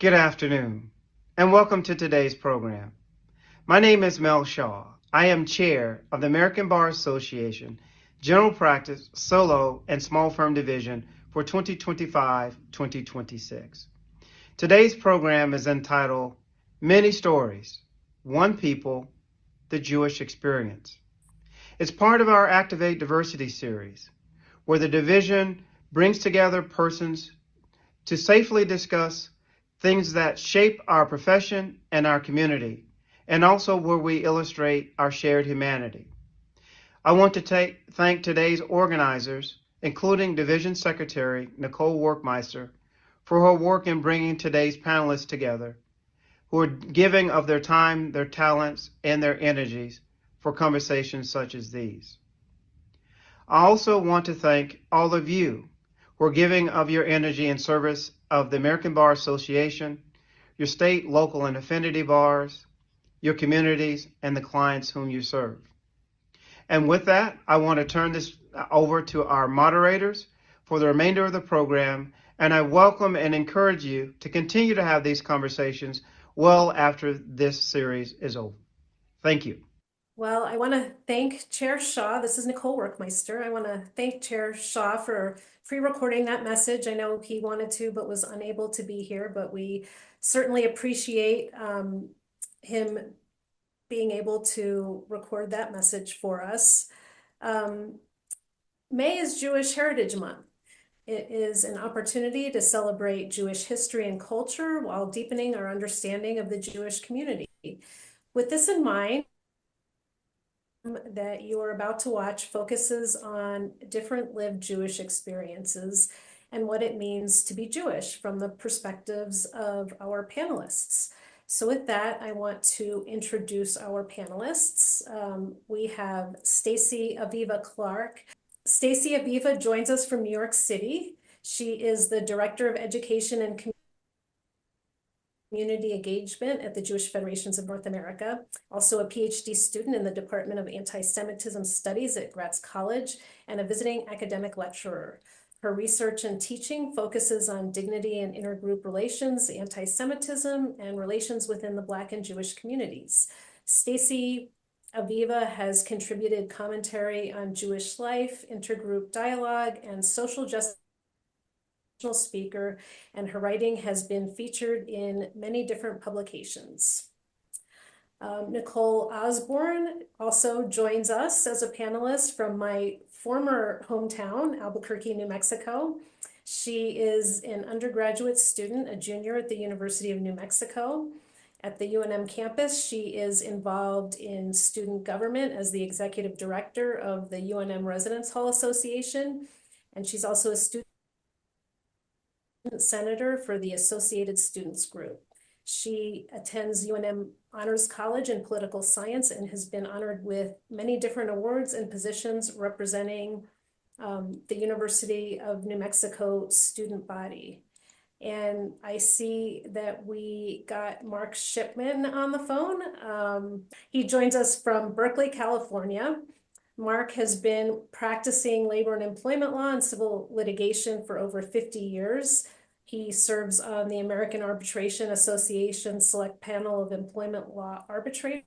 Good afternoon, and welcome to today's program. My name is Mel Shaw. I am Chair of the American Bar Association General Practice, Solo, and Small Firm Division for 2025-2026. Today's program is entitled Many Stories, One People, the Jewish Experience. It's part of our Activate Diversity series, where the division brings together persons to safely discuss things that shape our profession and our community, and also where we illustrate our shared humanity. I want to thank today's organizers, including Division Secretary Nicole Workmeister, for her work in bringing today's panelists together, who are giving of their time, their talents, and their energies for conversations such as these. I also want to thank all of you who are giving of your energy in service of the American Bar Association, your state, local, and affinity bars, your communities, and the clients whom you serve. And with that, I want to turn this over to our moderators for the remainder of the program, and I welcome and encourage you to continue to have these conversations well after this series is over. Thank you. Well, I want to thank Chair Shaw. This is Nicole Workmeister. I want to thank Chair Shaw for pre-recording that message. I know he wanted to, but was unable to be here, but we certainly appreciate him being able to record that message for us. May is Jewish Heritage Month. It is an opportunity to celebrate Jewish history and culture while deepening our understanding of the Jewish community. With this in mind, that you are about to watch focuses on different lived Jewish experiences and what it means to be Jewish from the perspectives of our panelists. So with that, I want to introduce our panelists. We have Stacy Aviva Clark. Stacy Aviva joins us from New York City. She is the Director of Education and Community Engagement at the Jewish Federations of North America, also a PhD student in the Department of Anti-Semitism Studies at Gratz College, and a visiting academic lecturer. Her research and teaching focuses on dignity and intergroup relations, anti-Semitism, and relations within the Black and Jewish communities. Stacy Aviva has contributed commentary on Jewish life, intergroup dialogue, and social justice speaker, and her writing has been featured in many different publications. Nicole Osborne also joins us as a panelist from my former hometown, Albuquerque, New Mexico. She is an undergraduate student, a junior at the University of New Mexico. At the UNM campus, she is involved in student government as the executive director of the UNM Residence Hall Association, and she's also a student senator for the Associated Students Group. She attends UNM Honors College in Political Science and has been honored with many different awards and positions representing the University of New Mexico student body. And I see that we got Mark Shipman on the phone. He joins us from Berkeley, California. Mark has been practicing labor and employment law and civil litigation for over 50 years. He serves on the American Arbitration Association Select Panel of Employment Law Arbitrators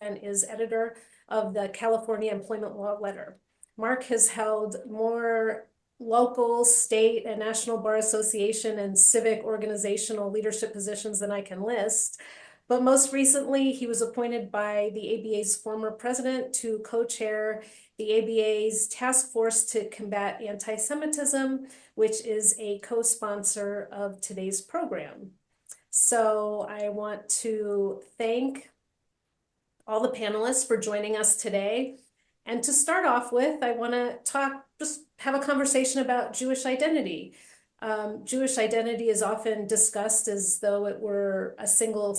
and is editor of the California Employment Law Letter. Mark has held more local, state, and national bar association and civic organizational leadership positions than I can list. But most recently, he was appointed by the ABA's former president to co-chair the ABA's Task Force to Combat Anti-Semitism, which is a co-sponsor of today's program. So I want to thank all the panelists for joining us today. And to start off with, I want to just have a conversation about Jewish identity. Jewish identity is often discussed as though it were a single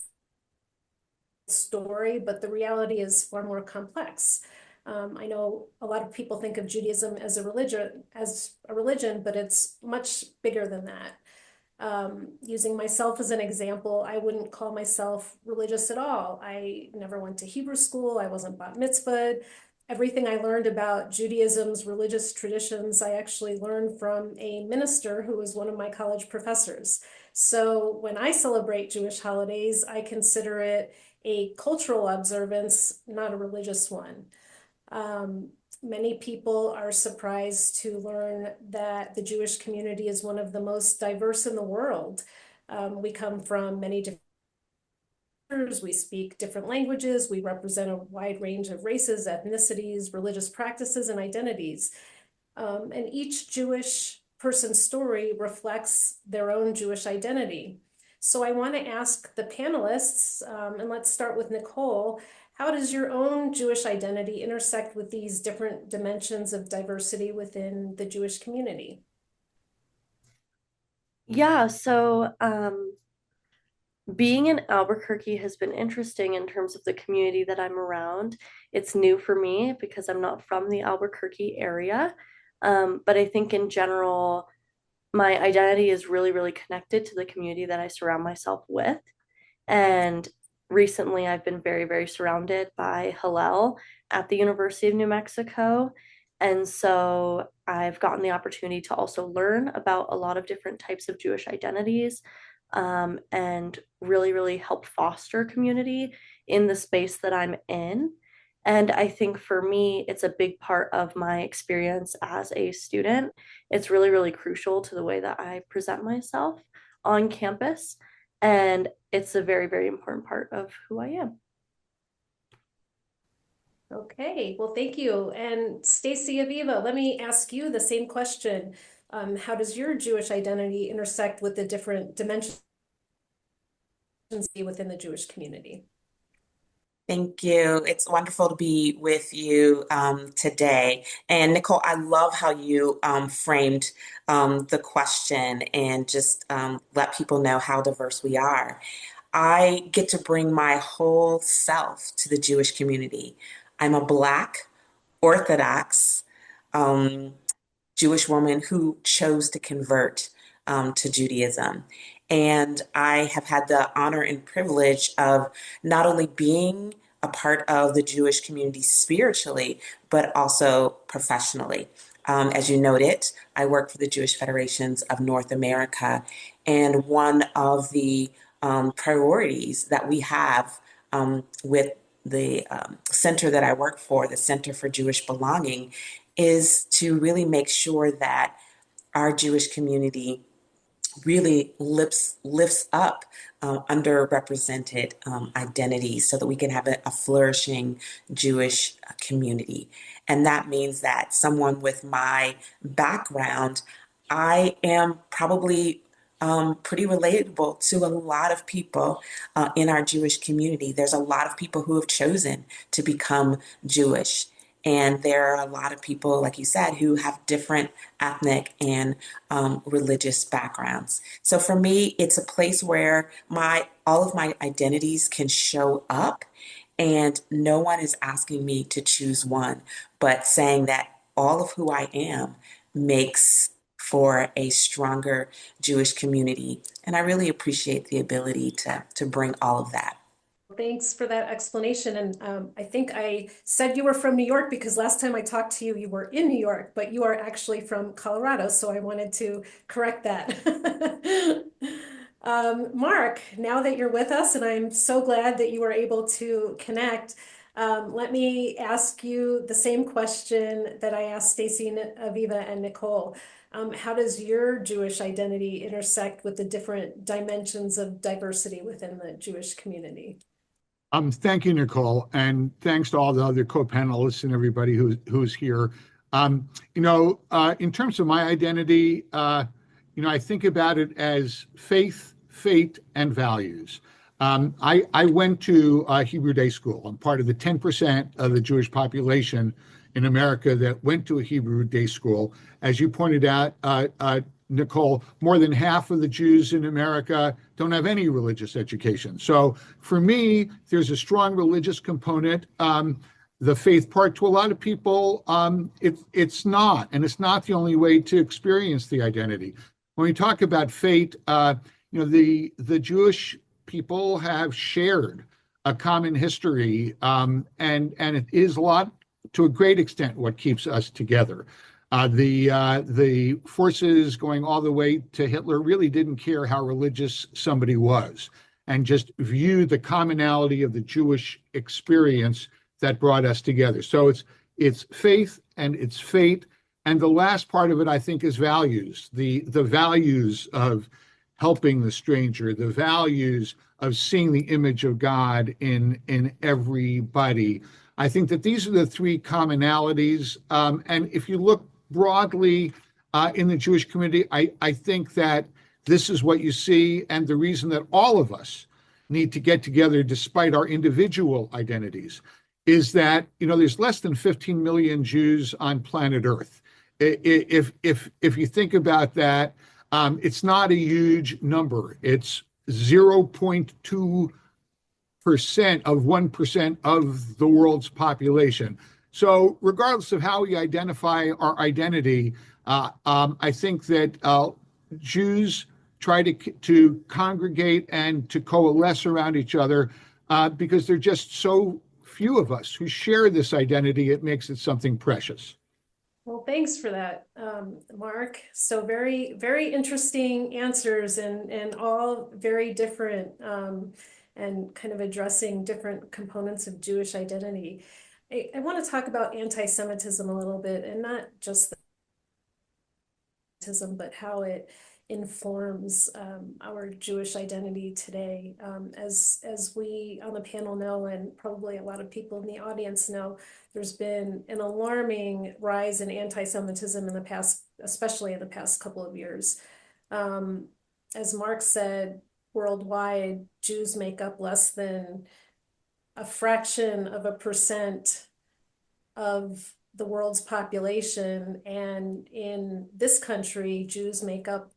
story, but the reality is far more complex. I know a lot of people think of Judaism as a religion, but it's much bigger than that. Using myself as an example, I wouldn't call myself religious at all. I never went to Hebrew school. I wasn't bat mitzvahed. everything I learned about Judaism's religious traditions, I actually learned from a minister who was one of my college professors. So when I celebrate Jewish holidays, I consider it a cultural observance, not a religious one. Um, Many people are surprised to learn that the Jewish community is one of the most diverse in the world. We come from many different cultures, we speak different languages, we represent a wide range of races, ethnicities, religious practices, and identities. And each Jewish person's story reflects their own Jewish identity. So I want to ask the panelists, and let's start with Nicole, how does your own Jewish identity intersect with these different dimensions of diversity within the Jewish community? Yeah, so being in Albuquerque has been interesting in terms of the community that I'm around. It's new for me because I'm not from the Albuquerque area. But I think in general, my identity is really, really connected to the community that I surround myself with. And recently, I've been very, very surrounded by Hillel at the University of New Mexico. And so I've gotten the opportunity to also learn about a lot of different types of Jewish identities, and really, really help foster community in the space that I'm in. And I think for me, it's a big part of my experience as a student. It's really, really crucial to the way that I present myself on campus. And it's a very, very important part of who I am. Okay, well, thank you. And Stacy Aviva, let me ask you the same question. How does your Jewish identity intersect with the different dimensions within the Jewish community? Thank you. It's wonderful to be with you today. And Nicole, I love how you framed the question and just let people know how diverse we are. I get to bring my whole self to the Jewish community. I'm a Black Orthodox um, Jewish woman who chose to convert to Judaism. And I have had the honor and privilege of not only being a part of the Jewish community spiritually, but also professionally. As you noted, I work for the Jewish Federations of North America, and one of the priorities that we have with the center that I work for, the Center for Jewish Belonging, is to really make sure that our Jewish community really lifts up underrepresented identities so that we can have a flourishing Jewish community. And that means that someone with my background, I am probably pretty relatable to a lot of people in our Jewish community. There's a lot of people who have chosen to become Jewish. And there are a lot of people, like you said, who have different ethnic and religious backgrounds. So for me, it's a place where my all of my identities can show up, and no one is asking me to choose one, but saying that all of who I am makes for a stronger Jewish community. And I really appreciate the ability to bring all of that. Thanks for that explanation. And I think I said you were from New York because last time I talked to you, you were in New York, but you are actually from Colorado. So I wanted to correct that. Mark, now that you're with us, and I'm so glad that you were able to connect, let me ask you the same question that I asked Stacy, Aviva, and Nicole. How does your Jewish identity intersect with the different dimensions of diversity within the Jewish community? Thank you, Nicole, and thanks to all the other co-panelists and everybody who's here. In terms of my identity, I think about it as faith, fate, and values. I went to Hebrew day school. I'm part of the 10% of the Jewish population in America that went to a Hebrew day school. As you pointed out, Nicole, more than half of the Jews in America don't have any religious education. So for me, there's a strong religious component. The faith part, to a lot of people, it's not, and it's not the only way to experience the identity. When we talk about fate, the Jewish people have shared a common history, and it is a lot to a great extent what keeps us together. The forces going all the way to Hitler really didn't care how religious somebody was, and just viewed the commonality of the Jewish experience that brought us together. So it's faith and it's fate. And the last part of it, I think, is values. The values of helping the stranger, the values of seeing the image of God in everybody. I think that these are the three commonalities. And if you look broadly in the Jewish community, I think that this is what you see, and the reason that all of us need to get together despite our individual identities is that, there's less than 15 million Jews on planet Earth. If you think about that, it's not a huge number. It's 0.2% of 1% of the world's population. So regardless of how we identify our identity, I think that Jews try to congregate and to coalesce around each other because there are just so few of us who share this identity. It makes it something precious. Well, thanks for that, Mark. So very, very interesting answers and all very different and kind of addressing different components of Jewish identity. I want to talk about anti-Semitism a little bit, and not just the but how it informs our Jewish identity today. As we on the panel know, and probably a lot of people in the audience know, there's been an alarming rise in anti-Semitism in the past, especially in the past couple of years. As Mark said, worldwide, Jews make up less than a fraction of a percent of the world's population, and in this country, Jews make up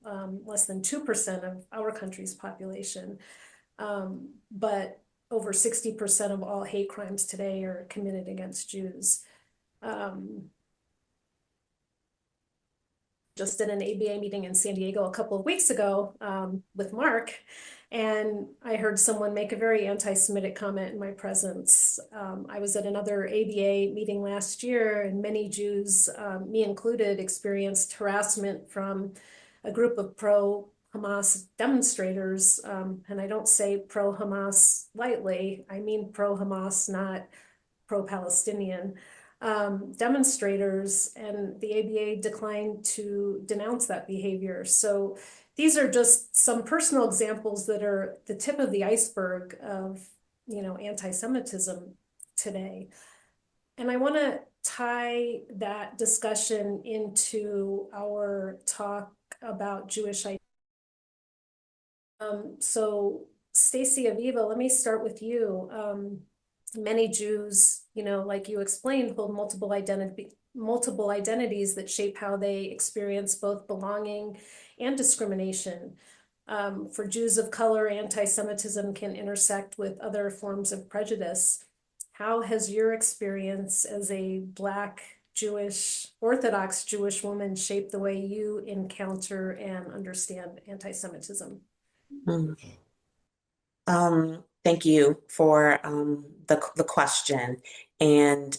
less than 2% of our country's population. But over 60% of all hate crimes today are committed against Jews. Just at an ABA meeting in San Diego a couple of weeks ago with Mark, and I heard someone make a very anti-Semitic comment in my presence. I was at another ABA meeting last year, and many Jews, me included, experienced harassment from a group of pro-Hamas demonstrators. And I don't say pro-Hamas lightly. I mean pro-Hamas, not pro-Palestinian. Demonstrators, and the ABA declined to denounce that behavior. So these are just some personal examples that are the tip of the iceberg of, anti-Semitism today. And I want to tie that discussion into our talk about Jewish identity. So Stacy Aviva, let me start with you. Many Jews, like you explained, hold multiple identities that shape how they experience both belonging and discrimination. For Jews of color, anti-Semitism can intersect with other forms of prejudice. How has your experience as a Black Jewish, Orthodox Jewish woman shaped the way you encounter and understand anti-Semitism? Thank you for the question. And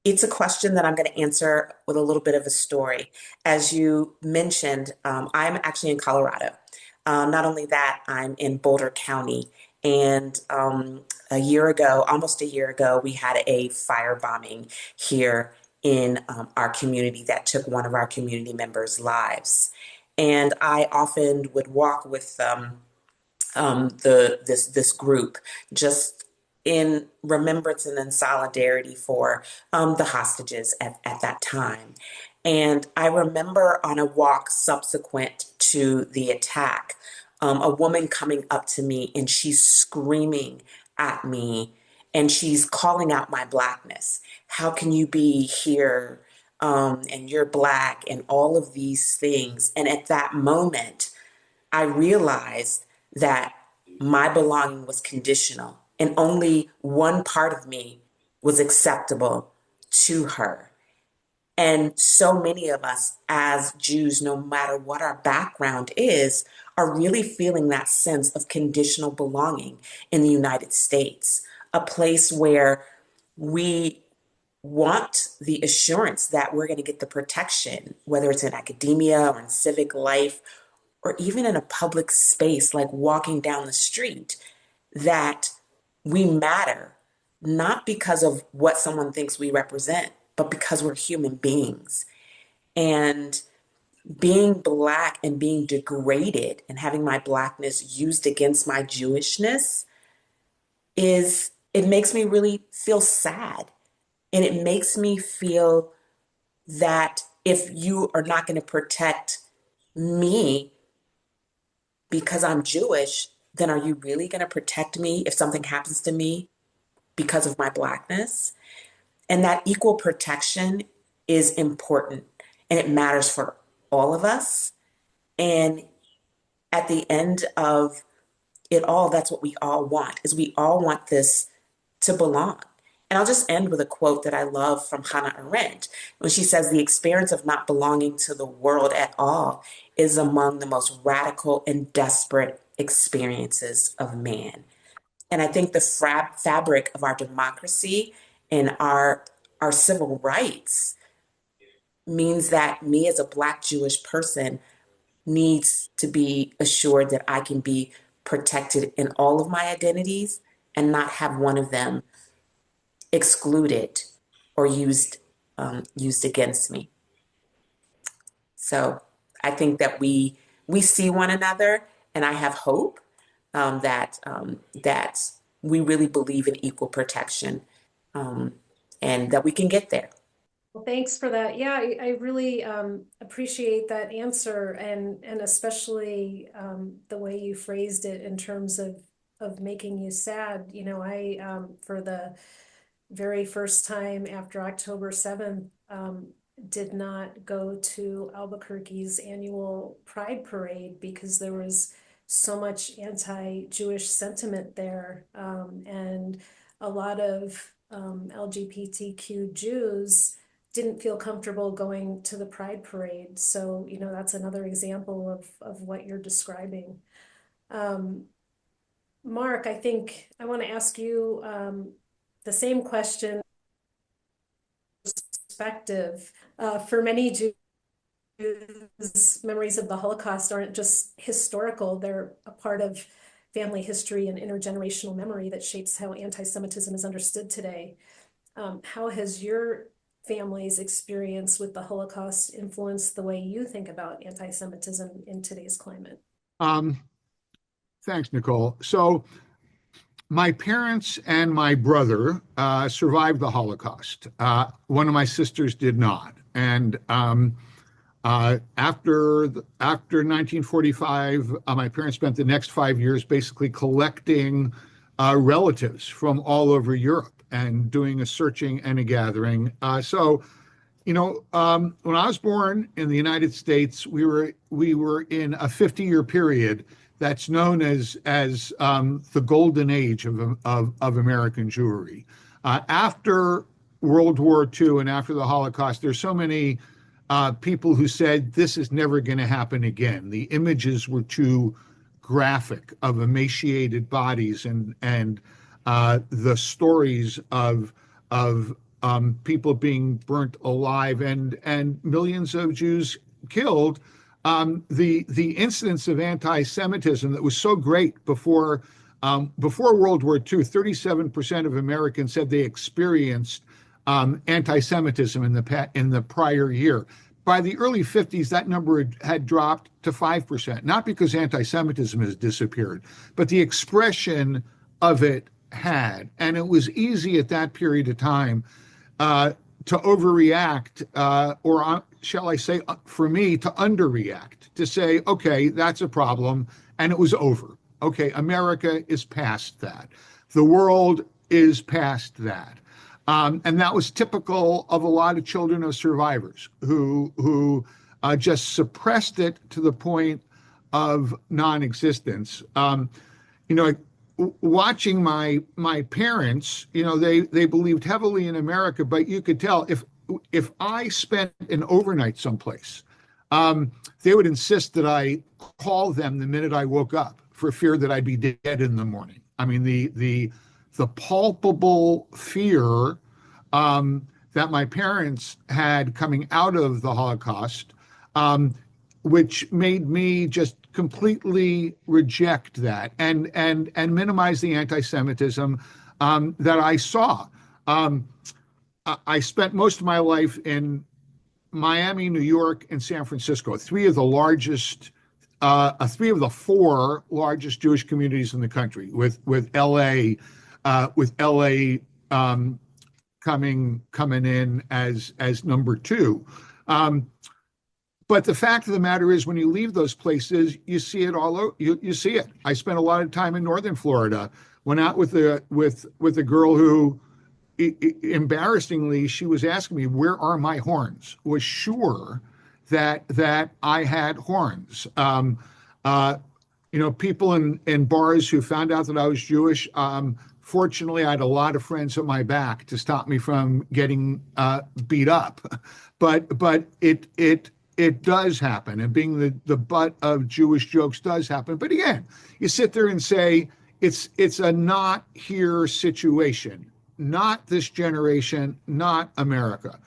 it's a question that I'm going to answer with a little bit of a story. As you mentioned, I'm actually in Colorado. Not only that, I'm in Boulder County. And almost a year ago, we had a firebombing here in our community that took one of our community members' lives. And I often would walk with this group just in remembrance and in solidarity for the hostages at that time. And I remember on a walk subsequent to the attack, a woman coming up to me, and she's screaming at me, and she's calling out my Blackness. How can you be here and you're Black, and all of these things? And at that moment, I realized that my belonging was conditional, and only one part of me was acceptable to her. And so many of us as Jews, no matter what our background is, are really feeling that sense of conditional belonging in the United States, a place where we want the assurance that we're going to get the protection, whether it's in academia or in civic life or even in a public space like walking down the street, that we matter, not because of what someone thinks we represent, but because we're human beings. And being Black and being degraded and having my Blackness used against my Jewishness it makes me really feel sad. And it makes me feel that if you are not going to protect me because I'm Jewish, then are you really going to protect me if something happens to me because of my Blackness? And that equal protection is important and it matters for all of us. And at the end of it all, that's what we all want, is we all want this to belong. And I'll just end with a quote that I love from Hannah Arendt when she says, the experience of not belonging to the world at all is among the most radical and desperate experiences of man. And I think the fabric of our democracy and our civil rights means that me as a Black Jewish person needs to be assured that I can be protected in all of my identities and not have one of them excluded or used against me. So I think that we see one another, and I have hope that we really believe in equal protection, and that we can get there. Well, thanks for that. Yeah, I really appreciate that answer, and especially the way you phrased it in terms of making you sad. You know, I for the very first time after October 7th, did not go to Albuquerque's annual Pride Parade because there was so much anti-Jewish sentiment there, and a lot of LGBTQ Jews didn't feel comfortable going to the Pride Parade. So, you know, that's another example of what you're describing. Mark, I think I want to ask you the same question. Perspective. For many Jews, memories of the Holocaust aren't just historical, they're a part of family history and intergenerational memory that shapes how anti-Semitism is understood today. How has your family's experience with the Holocaust influenced the way you think about anti-Semitism in today's climate? Thanks, Nicole. So my parents and my brother survived the Holocaust. One of my sisters did not. And after 1945, my parents spent the next 5 years basically collecting relatives from all over Europe and doing a searching and a gathering. When I was born in the United States, we were in a 50-year period that's known as the golden age of American Jewry. After World War II and after the Holocaust, there's so many people who said this is never going to happen again. The images were too graphic of emaciated bodies and the stories of people being burnt alive and millions of Jews killed. The incidence of anti-Semitism that was so great before World War II, 37% of Americans said they experienced anti-Semitism in the prior year. By the early 50s, that number had dropped to 5%, not because anti-Semitism has disappeared, but the expression of it had. And it was easy at that period of time to overreact, or shall I say, for me, to underreact, to say, okay, that's a problem, and it was over. Okay, America is past that. The world is past that. And that was typical of a lot of children of survivors who just suppressed it to the point of non-existence. Watching my parents, they believed heavily in America, but you could tell if I spent an overnight someplace, they would insist that I call them the minute I woke up for fear that I'd be dead in the morning. I mean, the palpable fear that my parents had coming out of the Holocaust, um, which made me just completely reject that and minimize the anti-Semitism that I saw. Um, I spent most of my life in Miami, New York, and San Francisco, three of the four largest Jewish communities in the country, with LA coming in as number two. Um, but the fact of the matter is, when you leave those places, you see it all over. You see it. I spent a lot of time in northern Florida. Went out with a girl who, embarrassingly, she was asking me, "Where are my horns?" Was sure that I had horns. Uh, People in bars who found out that I was Jewish. Fortunately, I had a lot of friends at my back to stop me from getting beat up. But it does happen, and being the butt of Jewish jokes does happen. But again, you sit there and say it's a not here situation, not this generation, not America.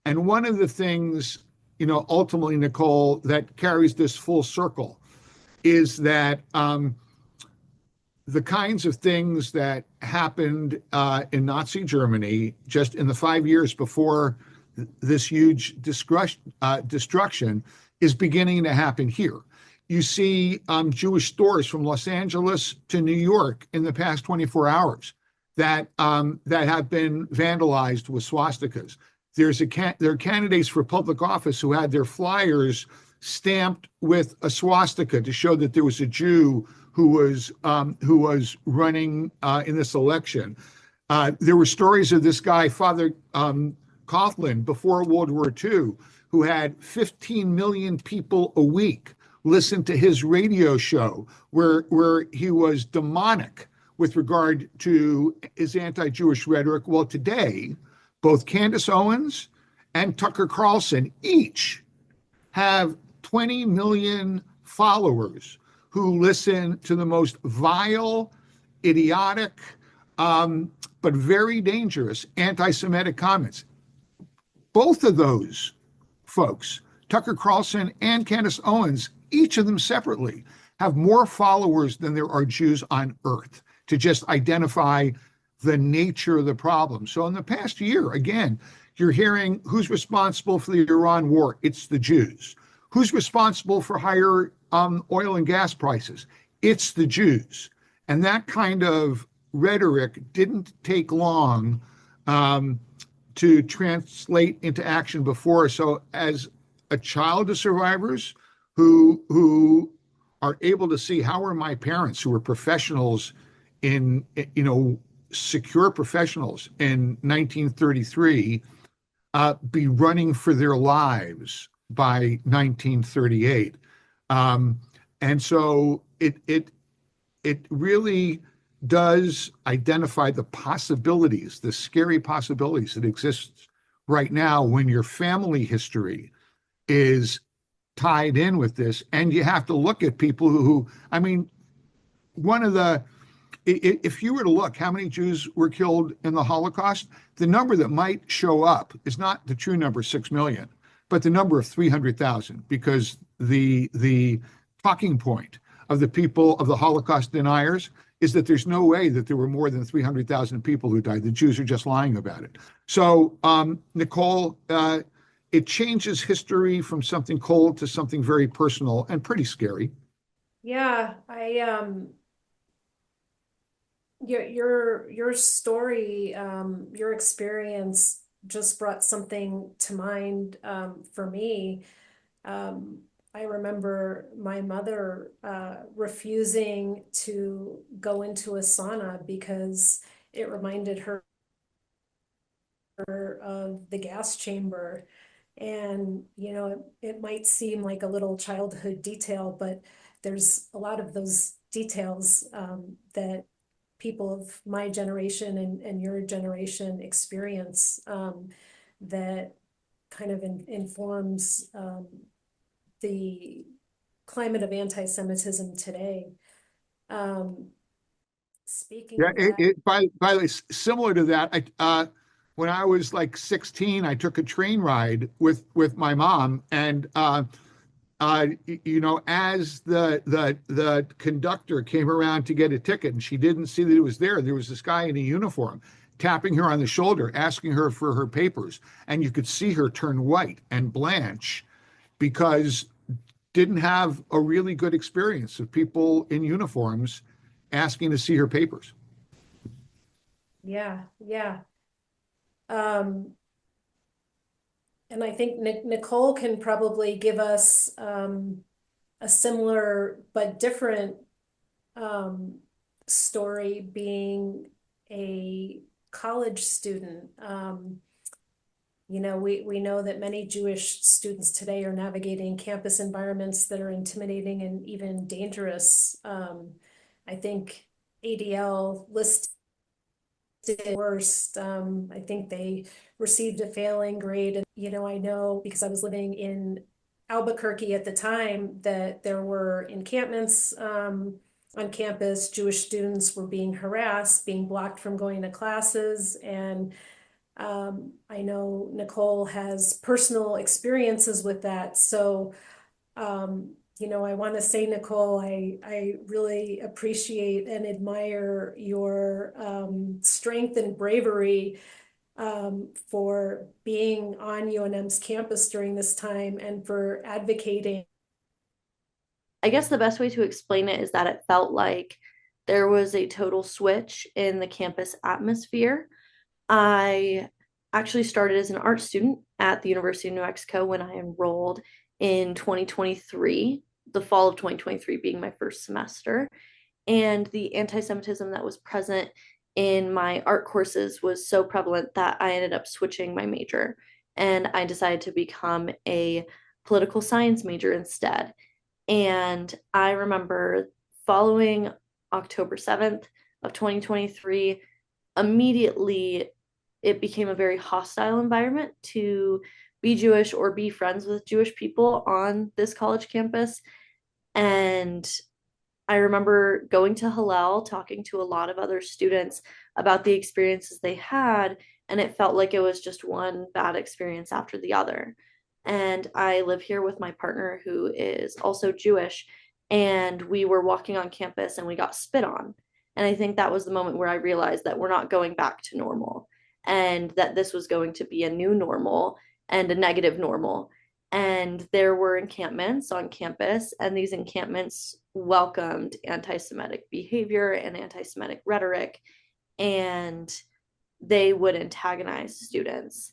And one of the things, ultimately, Nicole, that carries this full circle is that the kinds of things that happened in Nazi Germany just in the 5 years before this huge destruction is beginning to happen here. You see Jewish stores from Los Angeles to New York in the past 24 hours that have been vandalized with swastikas. There are candidates for public office who had their flyers stamped with a swastika to show that there was a Jew who was running in this election. There were stories of this guy, Father Coughlin, before World War II, who had 15 million people a week listen to his radio show, where he was demonic with regard to his anti-Jewish rhetoric. Well, today, both Candace Owens and Tucker Carlson each have 20 million followers who listen to the most vile, idiotic, but very dangerous anti-Semitic comments. Both of those folks, Tucker Carlson and Candace Owens, each of them separately, have more followers than there are Jews on earth to just identify the nature of the problem. So in the past year, again, you're hearing who's responsible for the Iran war? It's the Jews. Who's responsible for higher oil and gas prices? It's the Jews. And that kind of rhetoric didn't take long to translate into action before. So as a child of survivors who are able to see how are my parents, who were professionals in, secure professionals in 1933, be running for their lives by 1938. And so it really does identify the possibilities, the scary possibilities that exist right now when your family history is tied in with this. And you have to look at people who, I mean, if you were to look how many Jews were killed in the Holocaust, the number that might show up is not the true number, 6 million, but the number of 300,000, because the talking point of the people, of the Holocaust deniers, is that there's no way that there were more than 300,000 people who died. The Jews are just lying about it. So, Nicole, it changes history from something cold to something very personal and pretty scary. Yeah, your story, your experience just brought something to mind for me. I remember my mother refusing to go into a sauna because it reminded her of the gas chamber. And, it might seem like a little childhood detail, but there's a lot of those details that people of my generation and your generation experience that kind of informs the climate of anti-Semitism today. Speaking Yeah, of that, by the way, similar to that, when I was like 16, I took a train ride with my mom, and as the conductor came around to get a ticket, and she didn't see that it was there. There was this guy in a uniform tapping her on the shoulder, asking her for her papers, and you could see her turn white and blanch because didn't have a really good experience of people in uniforms asking to see her papers. Yeah, yeah. Um, and I think Nicole can probably give us a similar but different um, story being a college student. We know that many Jewish students today are navigating campus environments that are intimidating and even dangerous. I think ADL listed worst. I think they received a failing grade. And, I know because I was living in Albuquerque at the time that there were encampments on campus. Jewish students were being harassed, being blocked from going to classes. And I know Nicole has personal experiences with that. So, I want to say, Nicole, I really appreciate and admire your strength and bravery for being on UNM's campus during this time and for advocating. I guess the best way to explain it is that it felt like there was a total switch in the campus atmosphere. I actually started as an art student at the University of New Mexico when I enrolled in 2023, the fall of 2023 being my first semester. And the anti-Semitism that was present in my art courses was so prevalent that I ended up switching my major. And I decided to become a political science major instead. And I remember following October 7th of 2023, immediately it became a very hostile environment to be Jewish or be friends with Jewish people on this college campus. And I remember going to Hillel, talking to a lot of other students about the experiences they had, and it felt like it was just one bad experience after the other. And I live here with my partner who is also Jewish, and we were walking on campus and we got spit on. And I think that was the moment where I realized that we're not going back to normal and that this was going to be a new normal and a negative normal. And there were encampments on campus, and these encampments welcomed anti-Semitic behavior and anti-Semitic rhetoric, and they would antagonize students.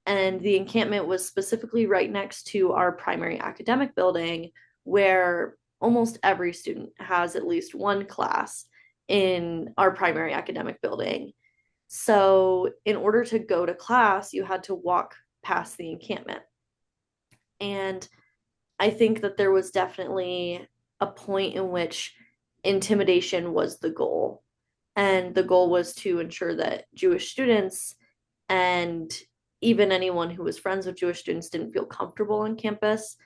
And the encampment was specifically right next to our primary academic building, where almost every student has at least one class in our primary academic building. So, in order to go to class, you had to walk past the encampment. And I think that there was definitely a point in which intimidation was the goal. And the goal was to ensure that Jewish students and even anyone who was friends with Jewish students didn't feel comfortable on campus.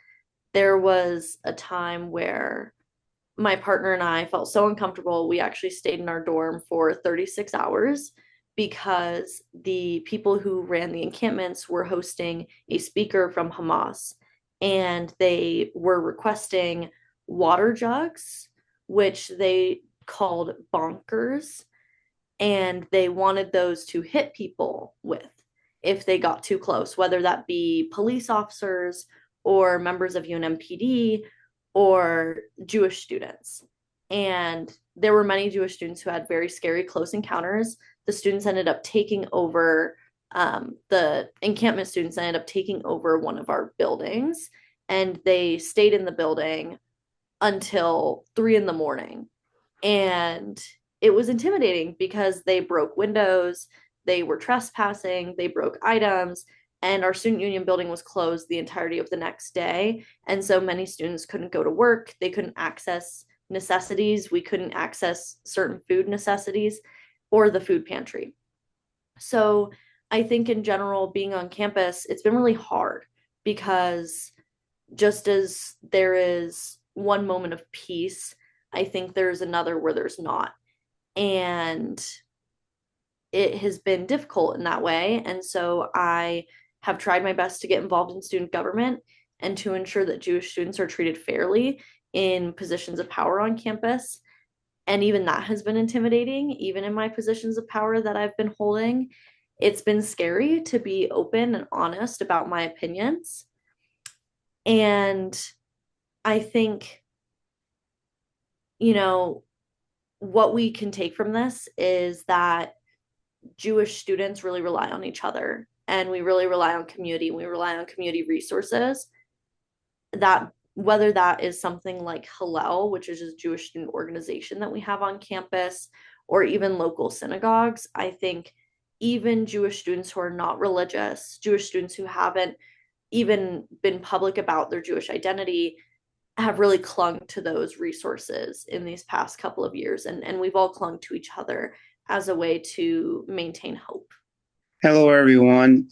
There was a time where my partner and I felt so uncomfortable, we actually stayed in our dorm for 36 hours because the people who ran the encampments were hosting a speaker from Hamas, and they were requesting water jugs, which they called bonkers, and they wanted those to hit people with if they got too close, whether that be police officers or members of UNMPD or Jewish students. And there were many Jewish students who had very scary close encounters. The students ended up taking over, the encampment students ended up taking over one of our buildings, and they stayed in the building until 3 in the morning. And it was intimidating because they broke windows, they were trespassing, they broke items, and our student union building was closed the entirety of the next day. And so many students couldn't go to work, they couldn't access necessities, we couldn't access certain food necessities or the food pantry. So I think in general, being on campus, it's been really hard because just as there is one moment of peace, I think there's another where there's not. And it has been difficult in that way. And so I have tried my best to get involved in student government and to ensure that Jewish students are treated fairly in positions of power on campus. And even that has been intimidating, even in my positions of power that I've been holding. It's been scary to be open and honest about my opinions. And I think, you know, what we can take from this is that Jewish students really rely on each other, and we really rely on community. We rely on community resources. That whether that is something like Hillel, which is a Jewish student organization that we have on campus, or even local synagogues, I think even Jewish students who are not religious, Jewish students who haven't even been public about their Jewish identity, have really clung to those resources in these past couple of years. And we've all clung to each other as a way to maintain hope. Hello, everyone.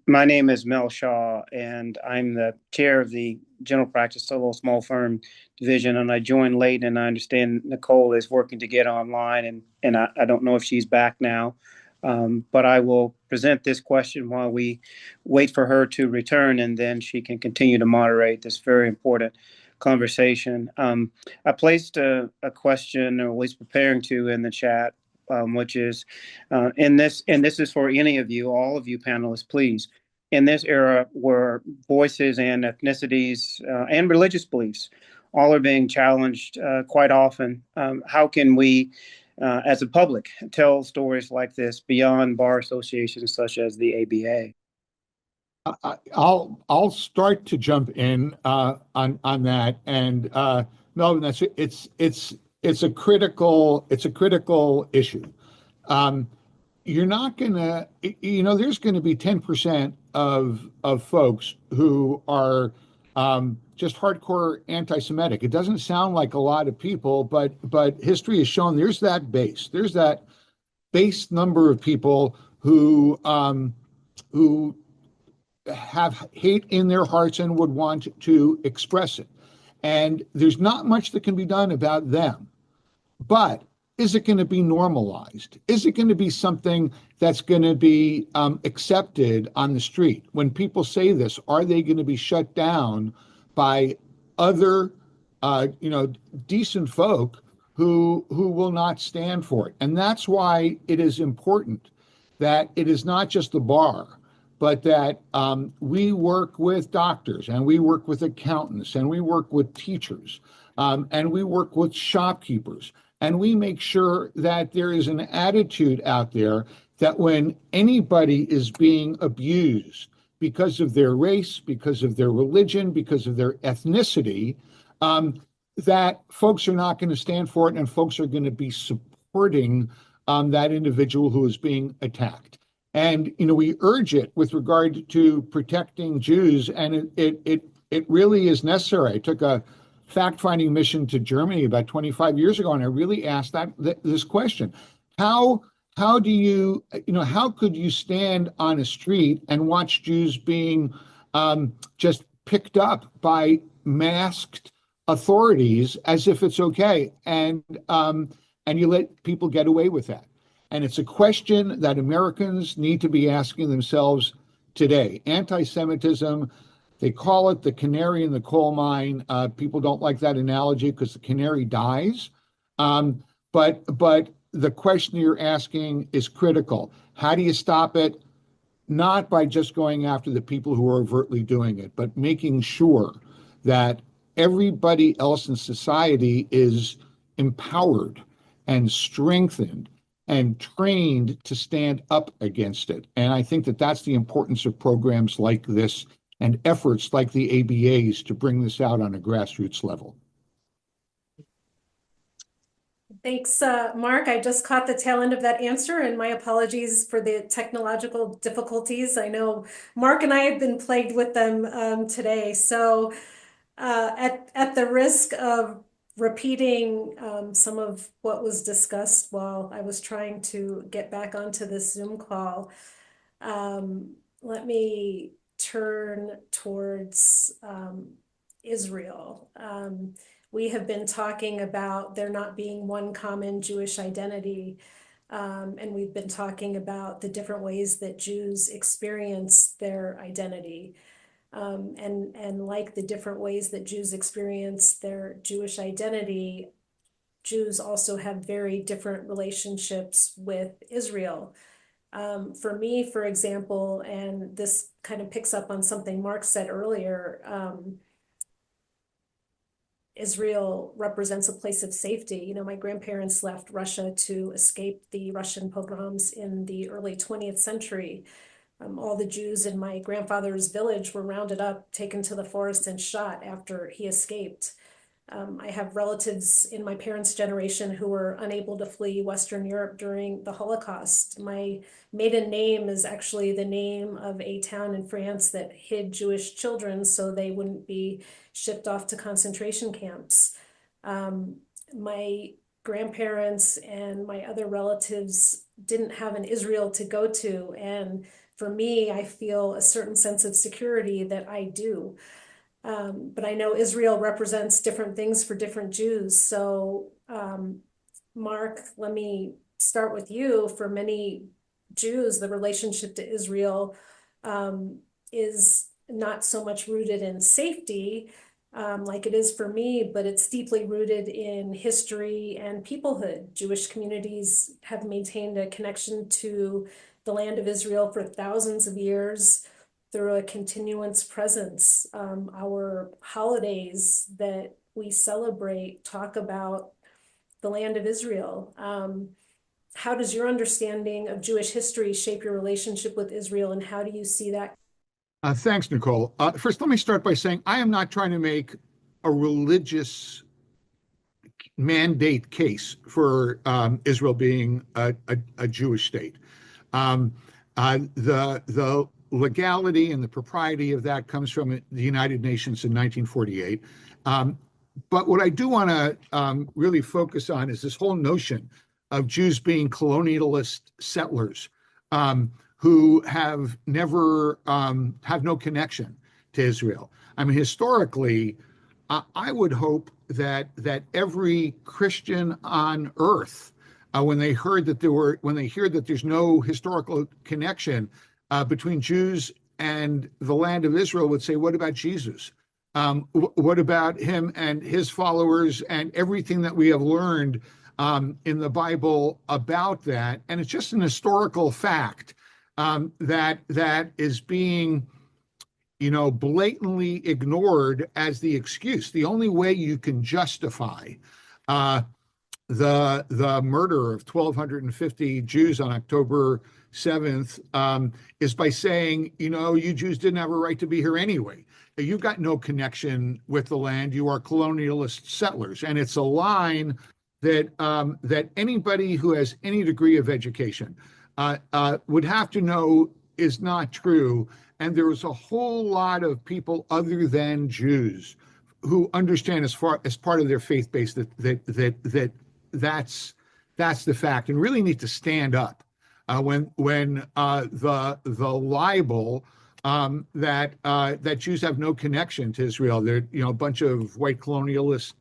My name is Mel Shaw, and I'm the chair of the General Practice Solo Small Firm Division. And I joined late, and I understand Nicole is working to get online, and I don't know if she's back now. But I will present this question while we wait for her to return, and then she can continue to moderate this very important conversation. I placed a question, or at least preparing to, in the chat, which is and this is for any of you, all of you panelists, please. In this era where voices and ethnicities and religious beliefs all are being challenged quite often, how can we, as a public, tell stories like this beyond bar associations such as the ABA? I'll start to jump in on that, and Melvin, it's a critical issue. You're not gonna, there's going to be 10% of folks who are just hardcore anti-Semitic. It doesn't sound like a lot of people, but history has shown there's that base. There's that base number of people who have hate in their hearts and would want to express it. And there's not much that can be done about them. But is it going to be normalized? Is it going to be something that's going to be accepted on the street? When people say this, are they going to be shut down by other, decent folk who will not stand for it? And that's why it is important that it is not just the bar, but that we work with doctors, and we work with accountants, and we work with teachers, and we work with shopkeepers, and we make sure that there is an attitude out there that when anybody is being abused because of their race, because of their religion, because of their ethnicity, that folks are not going to stand for it, and folks are going to be supporting that individual who is being attacked. And we urge it with regard to protecting Jews, and it really is necessary. I took a fact-finding mission to Germany about 25 years ago, and I really asked this question: how do how could you stand on a street and watch Jews being just picked up by masked authorities as if it's okay, and you let people get away with that? And it's a question that Americans need to be asking themselves today. Anti-Semitism, they call it the canary in the coal mine. People don't like that analogy because the canary dies. But the question you're asking is critical. How do you stop it? Not by just going after the people who are overtly doing it, but making sure that everybody else in society is empowered and strengthened and trained to stand up against it. And I think that that's the importance of programs like this and efforts like the ABA's to bring this out on a grassroots level. Thanks, Mark. I just caught the tail end of that answer, and my apologies for the technological difficulties. I know Mark and I have been plagued with them today. So at the risk of repeating some of what was discussed while I was trying to get back onto this Zoom call, let me turn towards Israel. We have been talking about there not being one common Jewish identity. And we've been talking about the different ways that Jews experience their identity. And like the different ways that Jews experience their Jewish identity, Jews also have very different relationships with Israel. For me, for example, and this kind of picks up on something Mark said earlier, Israel represents a place of safety. You know, my grandparents left Russia to escape the Russian pogroms in the early 20th century. All the Jews in my grandfather's village were rounded up, taken to the forest, and shot after he escaped. I have relatives in my parents' generation who were unable to flee Western Europe during the Holocaust. My maiden name is actually the name of a town in France that hid Jewish children so they wouldn't be shipped off to concentration camps. My grandparents and my other relatives didn't have an Israel to go to. And for me, I feel a certain sense of security that I do. But I know Israel represents different things for different Jews. So, Mark, let me start with you. For many Jews, the relationship to Israel is not so much rooted in safety, like it is for me, but it's deeply rooted in history and peoplehood. Jewish communities have maintained a connection to the land of Israel for thousands of years through a continuance presence. Our holidays that we celebrate talk about the land of Israel. How does your understanding of Jewish history shape your relationship with Israel, and how do you see that? Thanks, Nicole. First, let me start by saying I am not trying to make a religious mandate case for Israel being a Jewish state. The legality and the propriety of that comes from the United Nations in 1948. But what I do want to really focus on is this whole notion of Jews being colonialist settlers who have never have no connection to Israel. I mean, historically, I would hope that every Christian on earth, when they hear that there's no historical connection between Jews and the land of Israel, would say, "What about Jesus? What about him and his followers and everything that we have learned in the Bible about that?" And it's just an historical fact that is being, blatantly ignored as the excuse. The only way you can justify the murder of 1,250 Jews on October 7th is by saying, you Jews didn't have a right to be here anyway. You got no connection with the land. You are colonialist settlers. And it's a line that anybody who has any degree of education would have to know is not true. And there is a whole lot of people other than Jews who understand as part of their faith base that's the fact, and really need to stand up when the libel that Jews have no connection to Israel. They're a bunch of white colonialist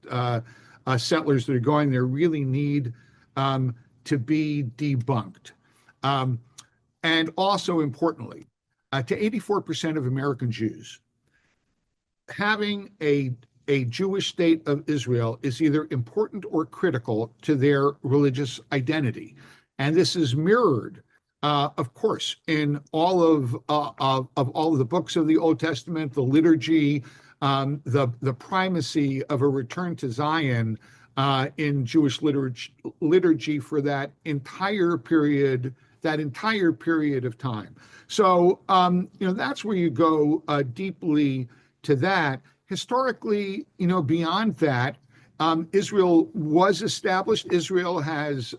settlers that are going there really need to be debunked. And also importantly, to 84% of American Jews, having a Jewish state of Israel is either important or critical to their religious identity. And this is mirrored, of course, in all of all of the books of the Old Testament, the liturgy, the primacy of a return to Zion in Jewish liturgy for that entire period of time. So, that's where you go deeply to that. Historically, beyond that, Israel was established. Israel has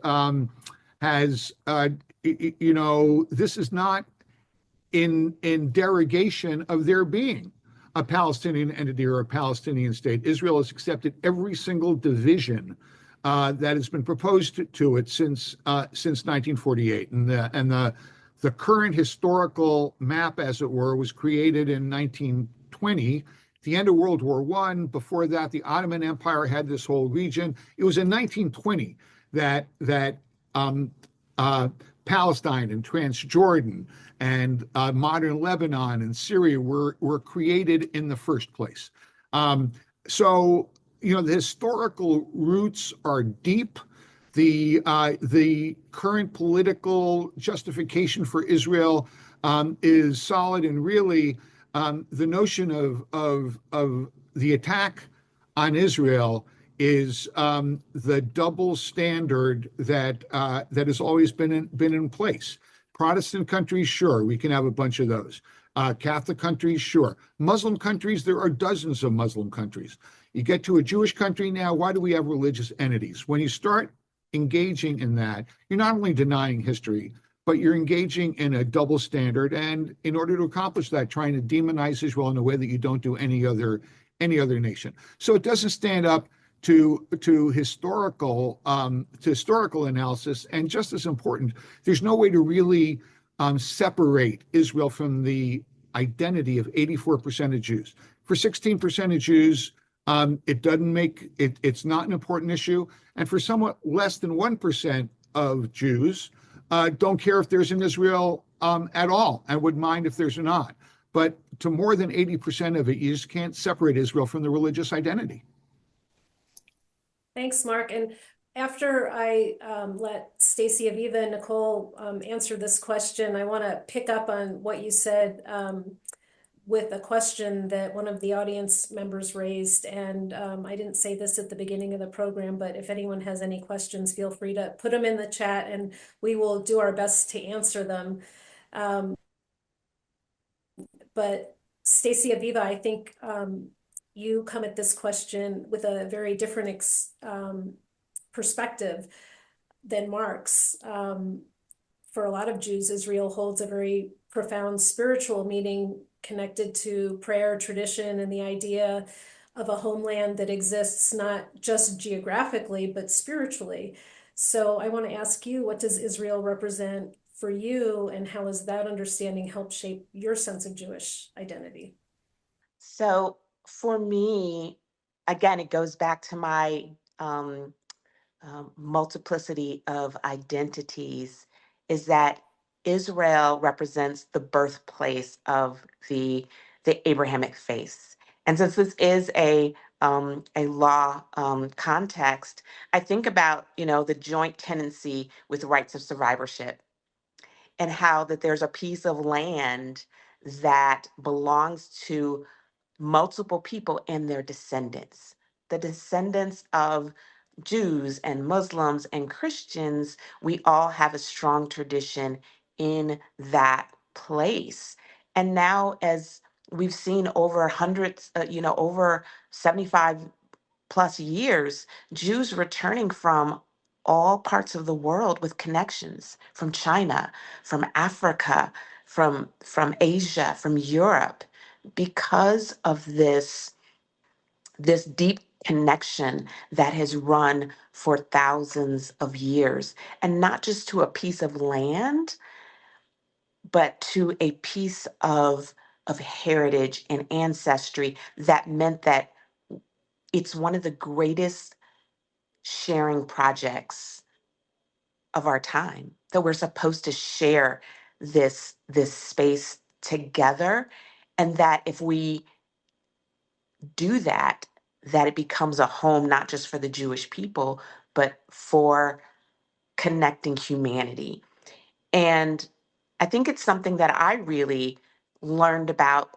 this is not in derogation of there being a Palestinian entity or a Palestinian state. Israel has accepted every single division that has been proposed to it since 1948, and the current historical map, as it were, was created in 1920. The end of World War I. Before that, the Ottoman Empire had this whole region. It was in 1920 that Palestine and Transjordan and modern Lebanon and Syria were created in the first place. So, the historical roots are deep. The current political justification for Israel is solid, and really the notion of the attack on Israel is the double standard that has always been in place. Protestant countries, sure, we can have a bunch of those. Catholic countries, sure. Muslim countries, there are dozens of Muslim countries. You get to a Jewish country now, why do we have religious entities? When you start engaging in that, you're not only denying history, but you're engaging in a double standard. And in order to accomplish that, trying to demonize Israel in a way that you don't do any other nation. So it doesn't stand up to historical analysis. And just as important, there's no way to really separate Israel from the identity of 84% of Jews. For 16% of Jews, it doesn't make it, it's not an important issue. And for somewhat less than 1% of Jews, don't care if there's an Israel at all and would mind if there's not. But to more than 80% of it, you just can't separate Israel from the religious identity. Thanks, Mark. And after I let Stacy, Aviva, and Nicole answer this question, I want to pick up on what you said with a question that one of the audience members raised. And I didn't say this at the beginning of the program, but if anyone has any questions, feel free to put them in the chat and we will do our best to answer them. But Stacy, Aviva, I think you come at this question with a very different perspective than Mark's. For a lot of Jews, Israel holds a very profound spiritual meaning connected to prayer, tradition, and the idea of a homeland that exists not just geographically, but spiritually. So I want to ask you, what does Israel represent for you, and how has that understanding helped shape your sense of Jewish identity? So for me, again, it goes back to my multiplicity of identities, is that Israel represents the birthplace of the Abrahamic faith. And since this is a law context, I think about the joint tenancy with rights of survivorship, and how that there's a piece of land that belongs to multiple people and their descendants. The descendants of Jews and Muslims and Christians, we all have a strong tradition in that place. And now, as we've seen over hundreds, over 75 plus years, Jews returning from all parts of the world with connections from China, from Africa, from Asia, from Europe, because of this deep connection that has run for thousands of years, and not just to a piece of land, but to a piece of heritage and ancestry that meant that it's one of the greatest sharing projects of our time, that we're supposed to share this space together, and that if we do that, that it becomes a home not just for the Jewish people, but for connecting humanity. And I think it's something that I really learned about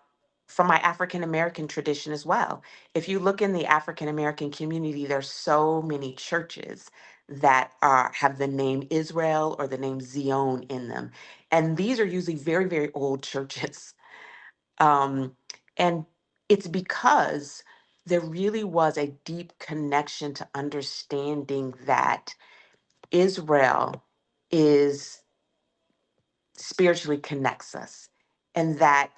from my African American tradition as well. If you look in the African American community, there's so many churches that have the name Israel or the name Zion in them. And these are usually very, very old churches. And it's because there really was a deep connection to understanding that Israel is spiritually connects us, and that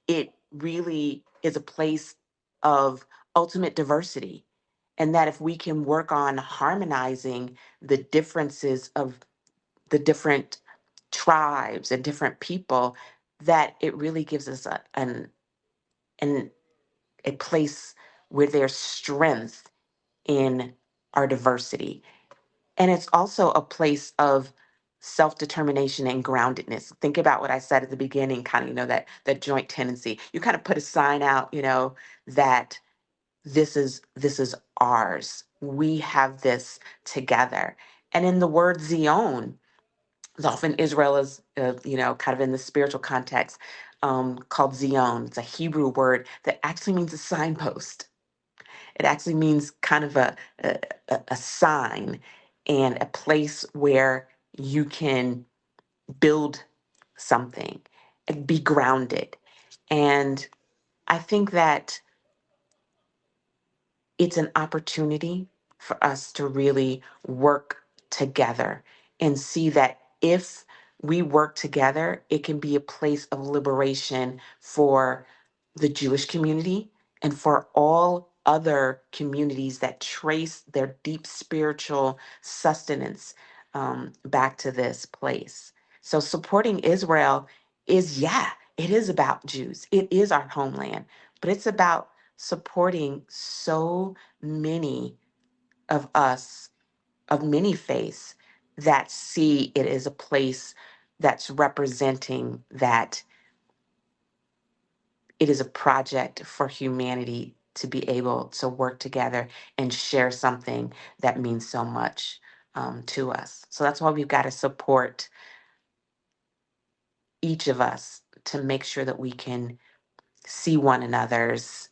it really is a place of ultimate diversity, and that if we can work on harmonizing the differences of the different tribes and different people, that it really gives us a place where there's strength in our diversity. And it's also a place of self-determination and groundedness. Think about what I said at the beginning, kind of, that joint tendency. You kind of put a sign out, that this is ours. We have this together. And in the word Zion, often Israel is, kind of in the spiritual context, called Zion. It's a Hebrew word that actually means a signpost. It actually means kind of a sign and a place where you can build something and be grounded. And I think that it's an opportunity for us to really work together and see that if we work together, it can be a place of liberation for the Jewish community and for all other communities that trace their deep spiritual sustenance back to this place. So supporting Israel is, yeah, it is about Jews. It is our homeland, but it's about supporting so many of us, of many faiths, that see it as a place that's representing that it is a project for humanity to be able to work together and share something that means so much to us. So that's why we've got to support each of us to make sure that we can see one another's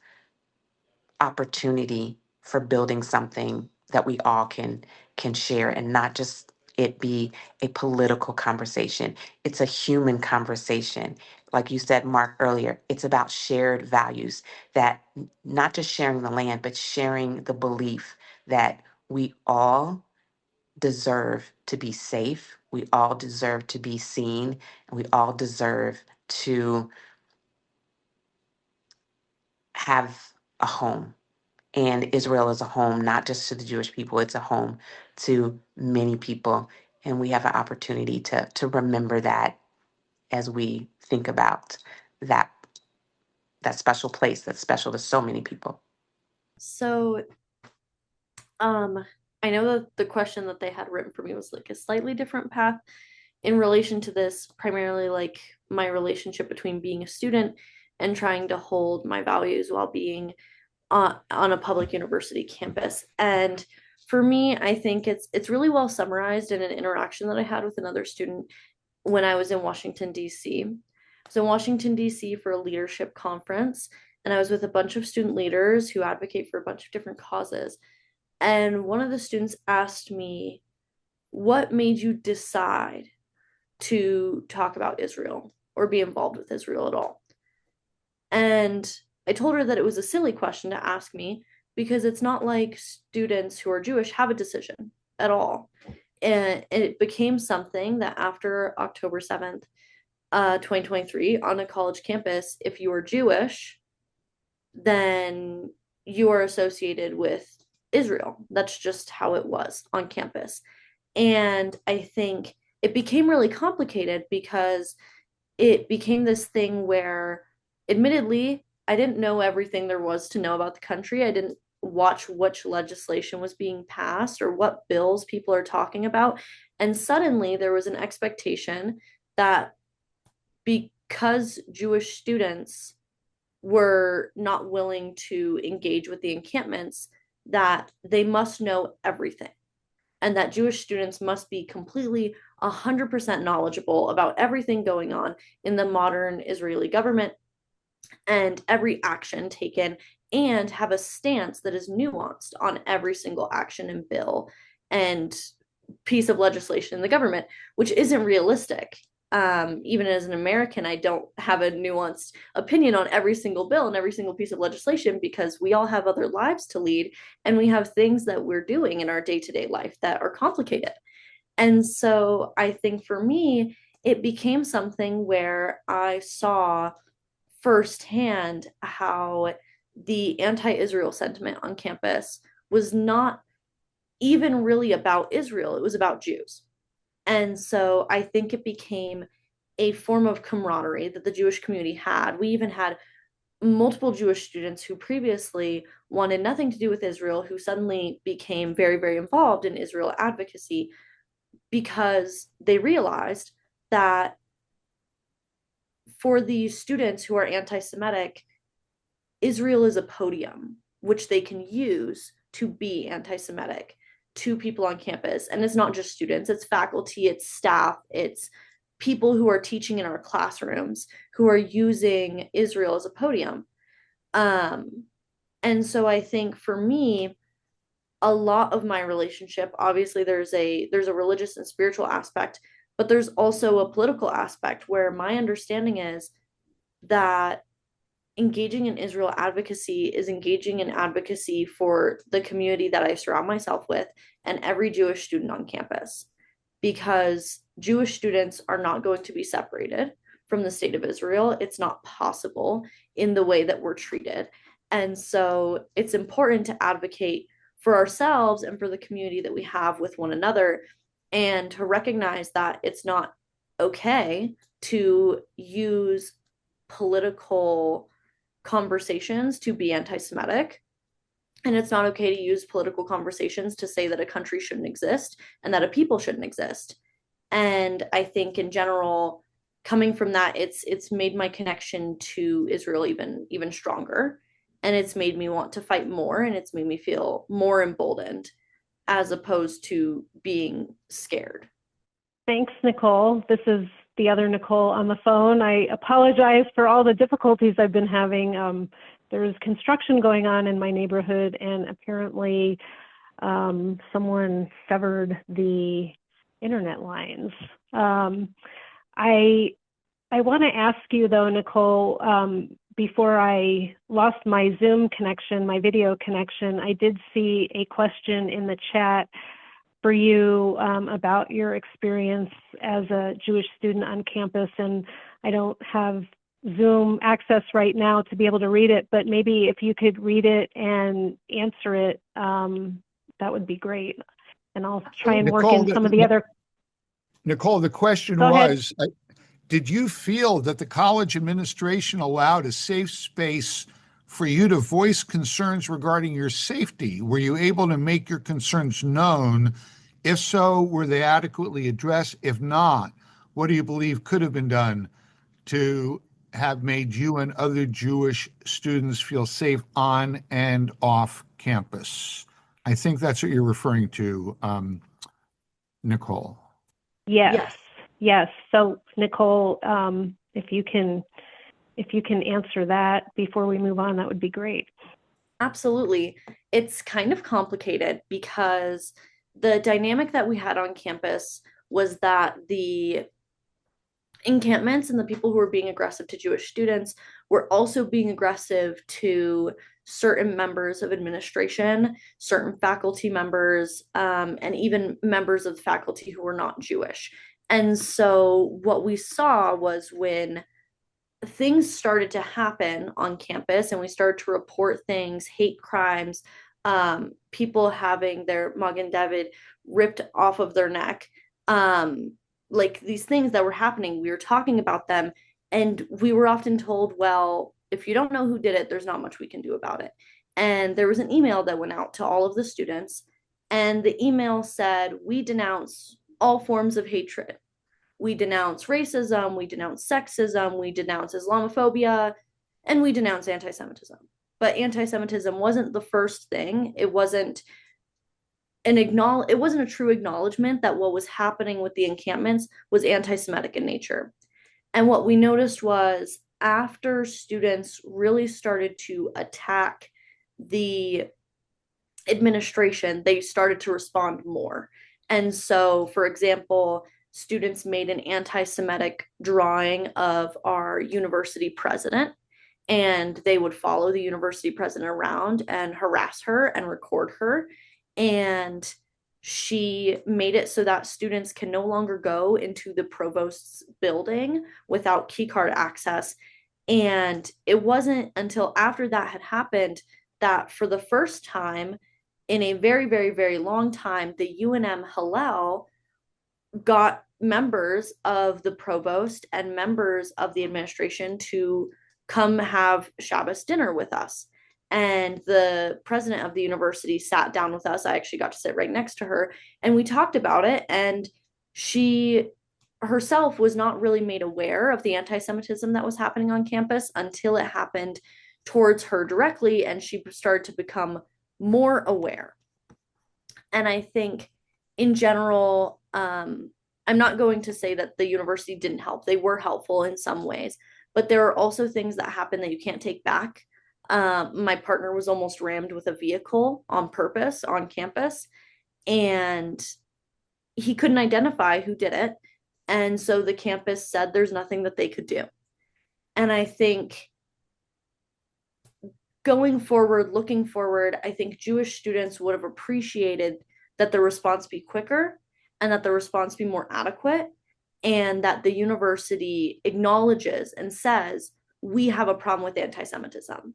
opportunity for building something that we all can share, and not just it be a political conversation. It's a human conversation. Like you said, Mark, earlier, it's about shared values, that not just sharing the land, but sharing the belief that we all deserve to be safe, we all deserve to be seen, and we all deserve to have a home. And Israel is a home, not just to the Jewish people, it's a home to many people. And we have an opportunity to remember that as we think about that, that special place that's special to so many people. So, I know that the question that they had written for me was like a slightly different path in relation to this, primarily like my relationship between being a student and trying to hold my values while being on a public university campus. And for me, I think it's really well summarized in an interaction that I had with another student when I was in Washington, D.C. So in Washington, D.C. for a leadership conference, and I was with a bunch of student leaders who advocate for a bunch of different causes. And one of the students asked me, what made you decide to talk about Israel or be involved with Israel at all? And I told her that it was a silly question to ask me because it's not like students who are Jewish have a decision at all. And it became something that after October 7th, 2023, on a college campus, if you are Jewish, then you are associated with Israel. That's just how it was on campus. And I think it became really complicated because it became this thing where, admittedly, I didn't know everything there was to know about the country. I didn't watch which legislation was being passed or what bills people are talking about. And suddenly there was an expectation that because Jewish students were not willing to engage with the encampments, that they must know everything, and that Jewish students must be completely 100% knowledgeable about everything going on in the modern Israeli government and every action taken, and have a stance that is nuanced on every single action and bill and piece of legislation in the government, which isn't realistic. Even as an American, I don't have a nuanced opinion on every single bill and every single piece of legislation because we all have other lives to lead and we have things that we're doing in our day-to-day life that are complicated. And so I think for me, it became something where I saw firsthand how the anti-Israel sentiment on campus was not even really about Israel, it was about Jews. And so I think it became a form of camaraderie that the Jewish community had. We even had multiple Jewish students who previously wanted nothing to do with Israel, who suddenly became very, very involved in Israel advocacy because they realized that for the students who are anti-Semitic, Israel is a podium which they can use to be anti-Semitic to people on campus. And it's not just students, it's faculty, it's staff, it's people who are teaching in our classrooms who are using Israel as a podium. And so I think for me, a lot of my relationship, obviously there's a religious and spiritual aspect, but there's also a political aspect where my understanding is that engaging in Israel advocacy is engaging in advocacy for the community that I surround myself with and every Jewish student on campus, because Jewish students are not going to be separated from the state of Israel. It's not possible in the way that we're treated. And so it's important to advocate for ourselves and for the community that we have with one another, and to recognize that it's not okay to use political conversations to be anti-Semitic. And it's not okay to use political conversations to say that a country shouldn't exist and that a people shouldn't exist. And I think in general, coming from that, it's made my connection to Israel even stronger. And it's made me want to fight more, and it's made me feel more emboldened as opposed to being scared. Thanks, Nicole. This is the other Nicole on the phone. I apologize for all the difficulties I've been having. There's construction going on in my neighborhood, and apparently someone severed the internet lines. I want to ask you though, Nicole, before I lost my Zoom connection, my video connection, I did see a question in the chat for you about your experience as a Jewish student on campus. And I don't have Zoom access right now to be able to read it, but maybe if you could read it and answer it, that would be great. And I'll try and work in some of the other. Nicole, the question was, did you feel that the college administration allowed a safe space for you to voice concerns regarding your safety? Were you able to make your concerns known? If so, were they adequately addressed? If not, what do you believe could have been done to have made you and other Jewish students feel safe on and off campus? I think that's what you're referring to, Nicole. Yes. So Nicole, if you can answer that before we move on, that would be great. Absolutely. It's kind of complicated because the dynamic that we had on campus was that the encampments and the people who were being aggressive to Jewish students were also being aggressive to certain members of administration, certain faculty members, and even members of the faculty who were not Jewish. And so what we saw was when things started to happen on campus and we started to report things, hate crimes, people having their Magen David ripped off of their neck, like these things that were happening, we were talking about them, and we were often told, well, if you don't know who did it, there's not much we can do about it. And there was an email that went out to all of the students, and the email said, we denounce all forms of hatred. We denounce racism, we denounce sexism, we denounce Islamophobia, and we denounce anti-Semitism. But anti-Semitism wasn't the first thing. It wasn't a true acknowledgement that what was happening with the encampments was anti-Semitic in nature. And what we noticed was after students really started to attack the administration, they started to respond more. And so, for example, students made an anti-Semitic drawing of our university president, and they would follow the university president around and harass her and record her. And she made it so that students can no longer go into the provost's building without keycard access. And it wasn't until after that had happened that for the first time in a very, very, very long time, the UNM Hillel got members of the provost and members of the administration to come have Shabbos dinner with us. And the president of the university sat down with us. I actually got to sit right next to her, and we talked about it. And she herself was not really made aware of the anti-Semitism that was happening on campus until it happened towards her directly, and she started to become more aware. And I think in general, I'm not going to say that the university didn't help. They were helpful in some ways, but there are also things that happen that you can't take back. My partner was almost rammed with a vehicle on purpose on campus, and he couldn't identify who did it. And so the campus said there's nothing that they could do. And I think going forward, looking forward, I think Jewish students would have appreciated that the response be quicker and that the response be more adequate, and that the university acknowledges and says, we have a problem with anti-Semitism.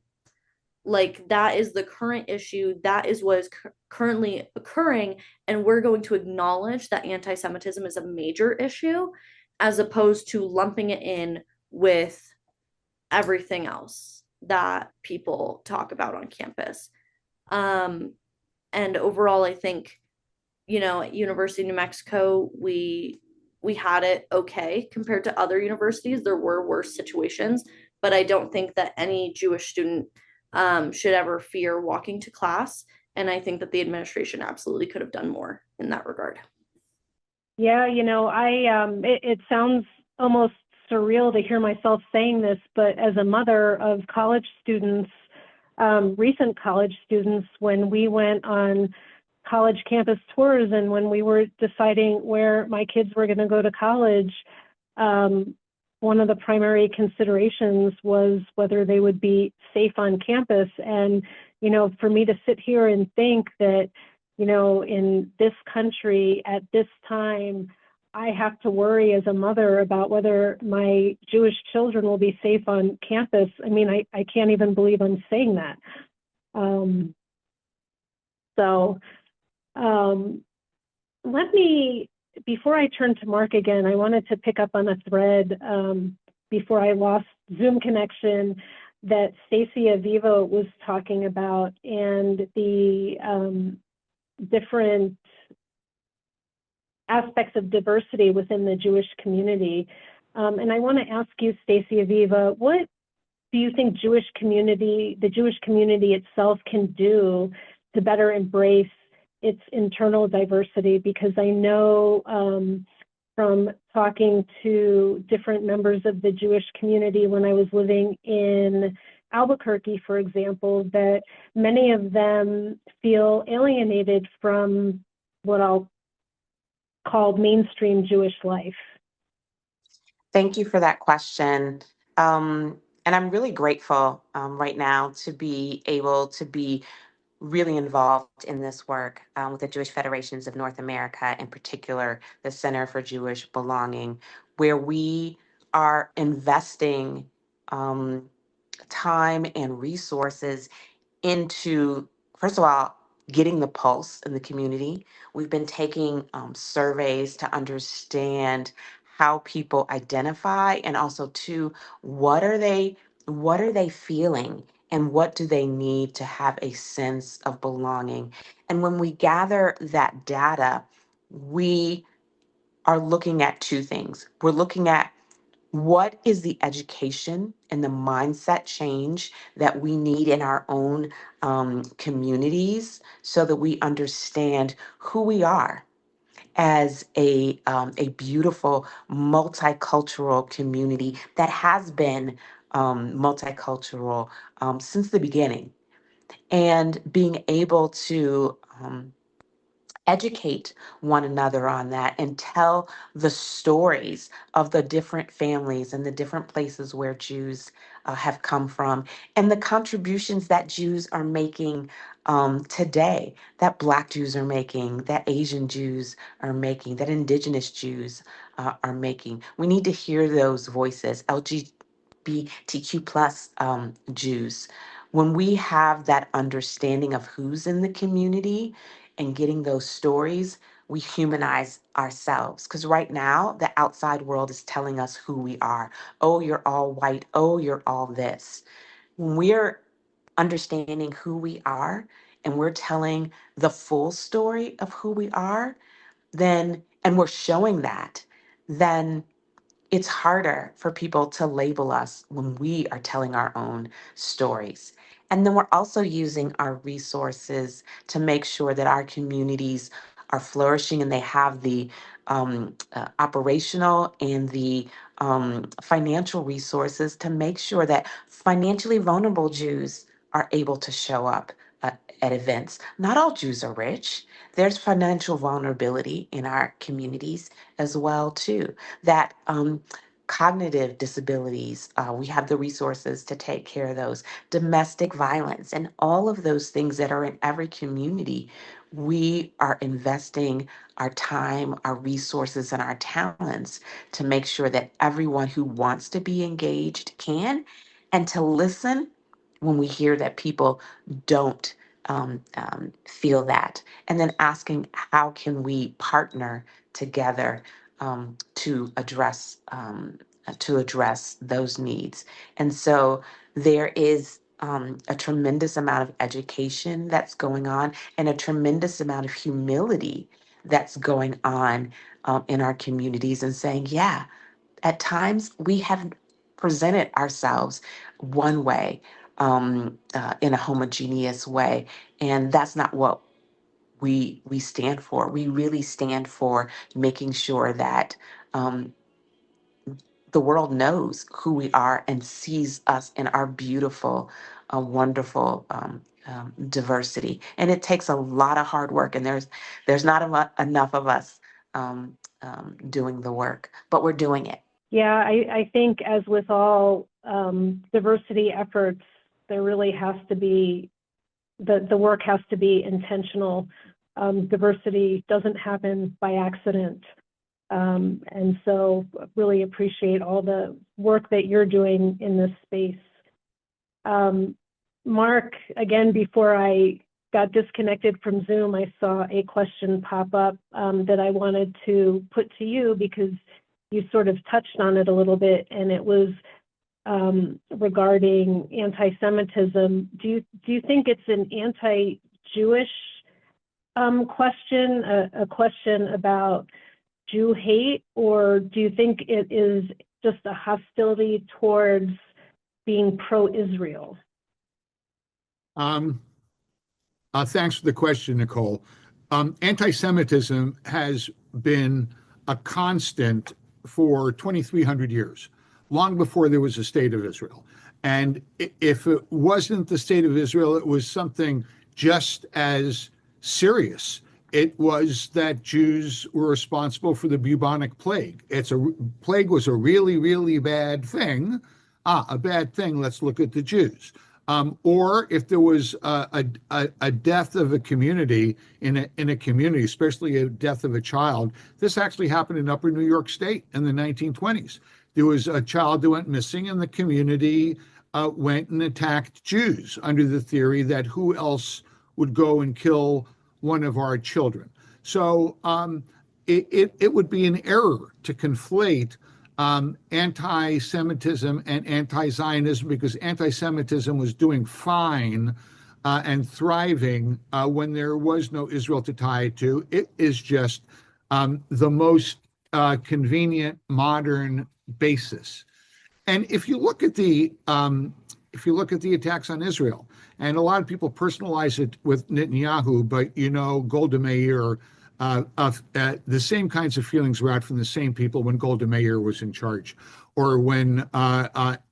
Like, that is the current issue. That is what is currently occurring. And we're going to acknowledge that anti-Semitism is a major issue, as opposed to lumping it in with everything else that people talk about on campus. And overall, I think, at University of New Mexico, we had it okay compared to other universities. There were worse situations, but I don't think that any Jewish student should ever fear walking to class. And I think that the administration absolutely could have done more in that regard. Yeah, it sounds almost surreal to hear myself saying this, but as a mother of college students, recent college students, when we went on college campus tours and when we were deciding where my kids were going to go to college, one of the primary considerations was whether they would be safe on campus. And, for me to sit here and think that, in this country at this time, I have to worry as a mother about whether my Jewish children will be safe on campus. I mean, I can't even believe I'm saying that. Let me, before I turn to Mark again, I wanted to pick up on a thread before I lost Zoom connection that Stacy Aviva was talking about, and the different aspects of diversity within the Jewish community. And I want to ask you, Stacy Aviva, what do you think the Jewish community itself can do to better embrace its internal diversity? Because I know from talking to different members of the Jewish community when I was living in Albuquerque, for example, that many of them feel alienated from what I'll call mainstream Jewish life. Thank you for that question. And I'm really grateful right now to be able to be really involved in this work with the Jewish Federations of North America, in particular, the Center for Jewish Belonging, where we are investing time and resources into, first of all, getting the pulse in the community. We've been taking surveys to understand how people identify, and also to what are they feeling, and what do they need to have a sense of belonging. And when we gather that data, we are looking at two things. We're looking at what is the education and the mindset change that we need in our own communities, so that we understand who we are as a beautiful multicultural community that has been multicultural since the beginning, and being able to educate one another on that, and tell the stories of the different families and the different places where Jews have come from, and the contributions that Jews are making today, that Black Jews are making, that Asian Jews are making, that Indigenous Jews are making. We need to hear those voices, LGBTQ plus Jews. When we have that understanding of who's in the community and getting those stories, we humanize ourselves. Because right now, the outside world is telling us who we are. Oh, you're all white. Oh, you're all this. When we're understanding who we are, and we're telling the full story of who we are, then and we're showing that, then it's harder for people to label us when we are telling our own stories. And then we're also using our resources to make sure that our communities are flourishing and they have the operational and the financial resources to make sure that financially vulnerable Jews are able to show up at events. Not all Jews are rich. There's financial vulnerability in our communities as well too. That cognitive disabilities, we have the resources to take care of those. Domestic violence, and all of those things that are in every community. We are investing our time, our resources, and our talents to make sure that everyone who wants to be engaged can, and to listen when we hear that people don't feel that. And then asking, how can we partner together to address those needs? And so there is a tremendous amount of education that's going on, and a tremendous amount of humility that's going on in our communities, and saying, yeah, at times we have presented ourselves one way, in a homogeneous way, and that's not what we stand for. We really stand for making sure that the world knows who we are and sees us in our beautiful, wonderful diversity. And it takes a lot of hard work, and there's not enough of us doing the work, but we're doing it. Yeah, I think as with all diversity efforts, there really has to be, the work has to be intentional. Diversity doesn't happen by accident. And so really appreciate all the work that you're doing in this space. Mark, again, before I got disconnected from Zoom, I saw a question pop up that I wanted to put to you, because you sort of touched on it a little bit, and it was regarding anti-Semitism. Do you think it's an anti-Jewish question, a question about Jew hate, or do you think it is just a hostility towards being pro-Israel? Thanks for the question, Nicole. Anti-Semitism has been a constant for 2,300 years, long before there was a state of Israel. And if it wasn't the state of Israel, it was something just as serious. It was that Jews were responsible for the bubonic plague. Plague was a really, really bad thing. A bad thing. Let's look at the Jews. Or if there was a death of a community in a community, especially a death of a child. This actually happened in Upper New York State in the 1920s. There was a child that went missing, and the community went and attacked Jews under the theory that who else would go and kill one of our children. So it would be an error to conflate anti-Semitism and anti-Zionism, because anti-Semitism was doing fine and thriving when there was no Israel to tie it to. It is just the most convenient modern basis. And if you look at the attacks on Israel, and a lot of people personalize it with Netanyahu, but Golda Meir, the same kinds of feelings were out from the same people when Golda Meir was in charge, or when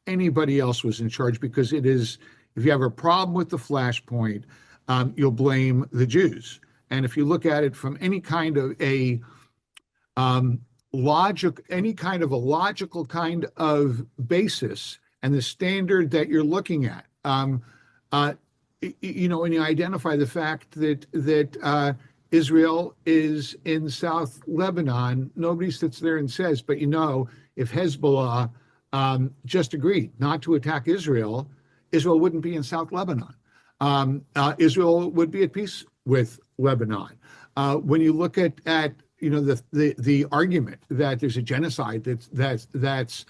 anybody else was in charge, because it is, if you have a problem with the flashpoint, you'll blame the Jews. And if you look at it from any kind of a logical kind of basis, and the standard that you're looking at, when you identify the fact that Israel is in South Lebanon, nobody sits there and says, but if Hezbollah just agreed not to attack Israel, Israel wouldn't be in South Lebanon. Israel would be at peace with Lebanon. When you look at the argument that there's a genocide that's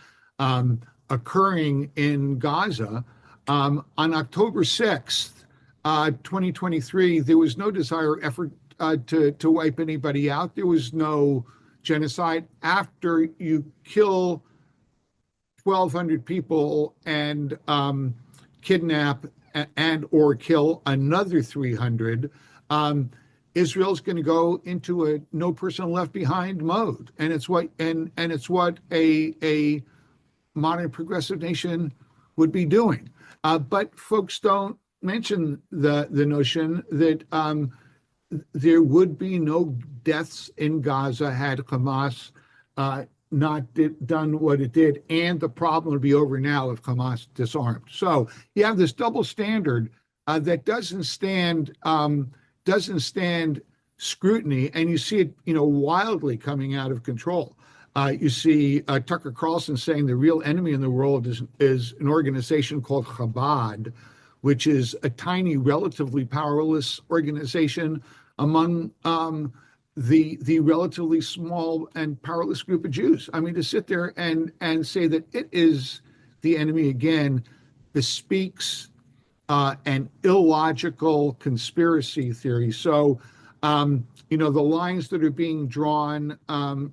occurring in Gaza, on October 6th, 2023, there was no desire or effort to wipe anybody out. There was no genocide. After you kill 1,200 people and kidnap and or kill another 300, Israel's going to go into a no person left behind mode, and it's what a modern progressive nation would be doing. But folks don't mention the notion that there would be no deaths in Gaza had Hamas not done what it did, and the problem would be over now if Hamas disarmed. So you have this double standard that doesn't stand scrutiny, and you see it, wildly coming out of control. You see Tucker Carlson saying the real enemy in the world is an organization called Chabad, which is a tiny, relatively powerless organization among the relatively small and powerless group of Jews. I mean, to sit there and say that it is the enemy again bespeaks an illogical conspiracy theory. So, the lines that are being drawn,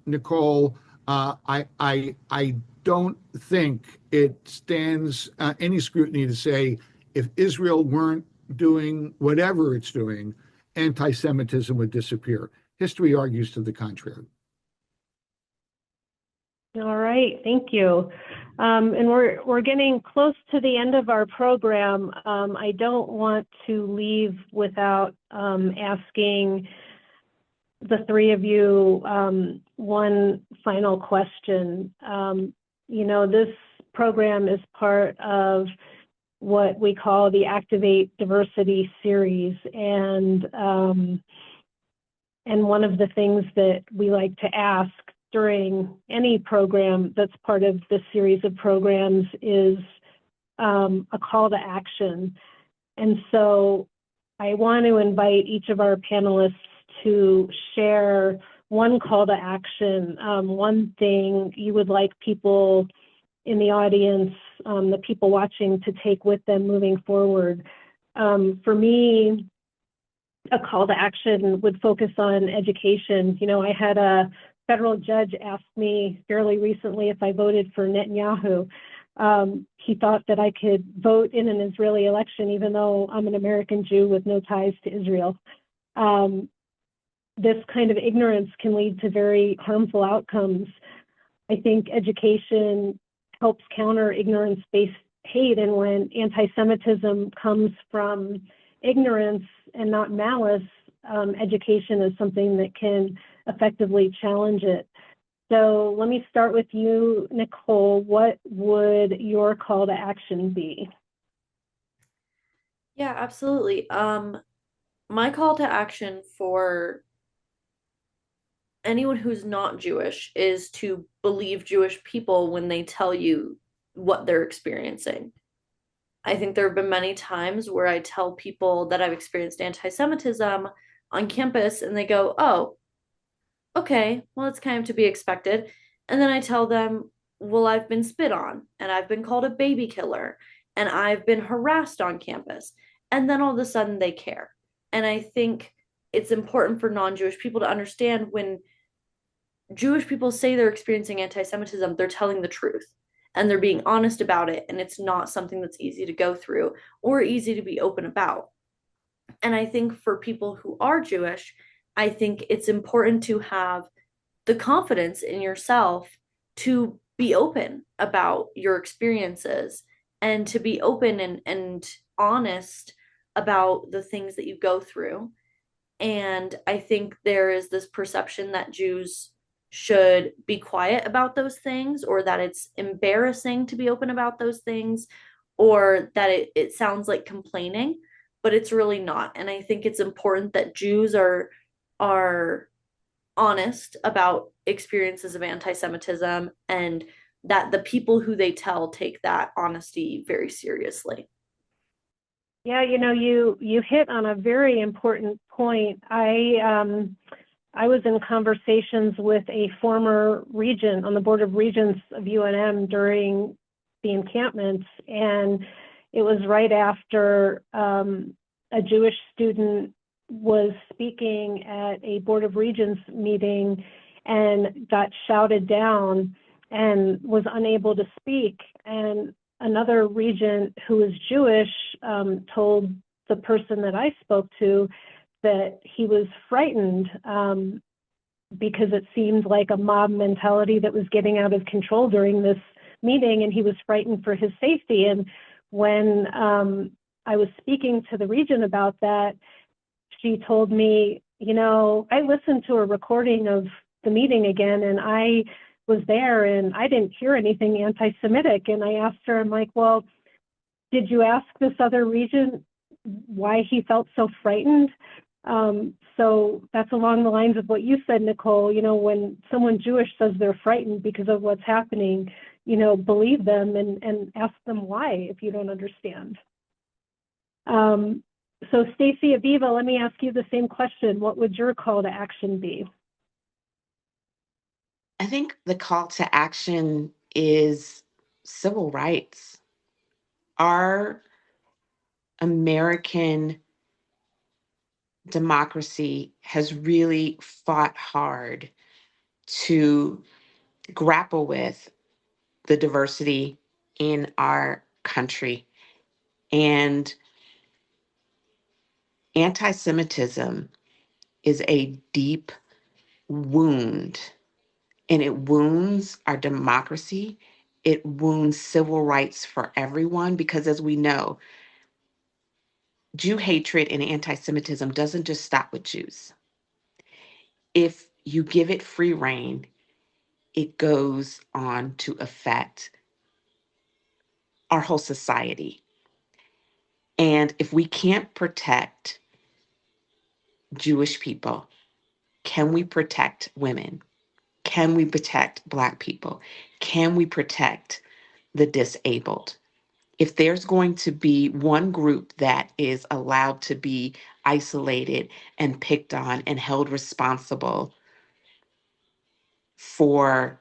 Nicole, I don't think it stands any scrutiny to say if Israel weren't doing whatever it's doing, anti-Semitism would disappear. History argues to the contrary. All right, thank you. And we're getting close to the end of our program. I don't want to leave without asking the three of you one final question. This program is part of what we call the Activate Diversity series, and one of the things that we like to ask during any program that's part of this series of programs is a call to action. And so I want to invite each of our panelists to share one call to action, one thing you would like people in the audience, the people watching, to take with them moving forward. For me, a call to action would focus on education. I had a federal judge ask me fairly recently if I voted for Netanyahu. He thought that I could vote in an Israeli election, even though I'm an American Jew with no ties to Israel. This kind of ignorance can lead to very harmful outcomes. I think education helps counter ignorance-based hate, and when anti-Semitism comes from ignorance and not malice, education is something that can effectively challenge it. So let me start with you, Nicole. What would your call to action be? Yeah, absolutely. My call to action for anyone who's not Jewish is to believe Jewish people when they tell you what they're experiencing. I think there have been many times where I tell people that I've experienced anti-Semitism on campus and they go, oh, okay, well, it's kind of to be expected. And then I tell them, well, I've been spit on and I've been called a baby killer and I've been harassed on campus. And then all of a sudden they care. And I think it's important for non-Jewish people to understand when Jewish people say they're experiencing anti-Semitism, they're telling the truth and they're being honest about it. And it's not something that's easy to go through or easy to be open about. And I think for people who are Jewish, I think it's important to have the confidence in yourself to be open about your experiences and to be open and honest about the things that you go through. And I think there is this perception that Jews should be quiet about those things, or that it's embarrassing to be open about those things, or that it sounds like complaining, but it's really not. And I think it's important that Jews are honest about experiences of anti-Semitism, and that the people who they tell take that honesty very seriously. Yeah, you hit on a very important point. I was in conversations with a former regent on the Board of Regents of UNM during the encampments, and it was right after a Jewish student was speaking at a Board of Regents meeting, and got shouted down and was unable to speak. And another regent who was Jewish told the person that I spoke to that he was frightened because it seemed like a mob mentality that was getting out of control during this meeting, and he was frightened for his safety. And when I was speaking to the regent about that, she told me, you know, I listened to a recording of the meeting again, and I was there and I didn't hear anything anti-Semitic. And I asked her, I'm like, well, did you ask this other regent why he felt so frightened? So that's along the lines of what you said, Nicole. You know, when someone Jewish says they're frightened because of what's happening, you know, believe them and ask them why if you don't understand. So Stacy Aviva, let me ask you the same question. What would your call to action be? I think the call to action is civil rights. Our American democracy has really fought hard to grapple with the diversity in our country. And anti-Semitism is a deep wound, and it wounds our democracy. It wounds civil rights for everyone, because as we know, Jew hatred and anti-Semitism doesn't just stop with Jews. If you give it free rein, it goes on to affect our whole society. And if we can't protect Jewish people, can we protect women? Can we protect Black people? Can we protect the disabled? If there's going to be one group that is allowed to be isolated and picked on and held responsible for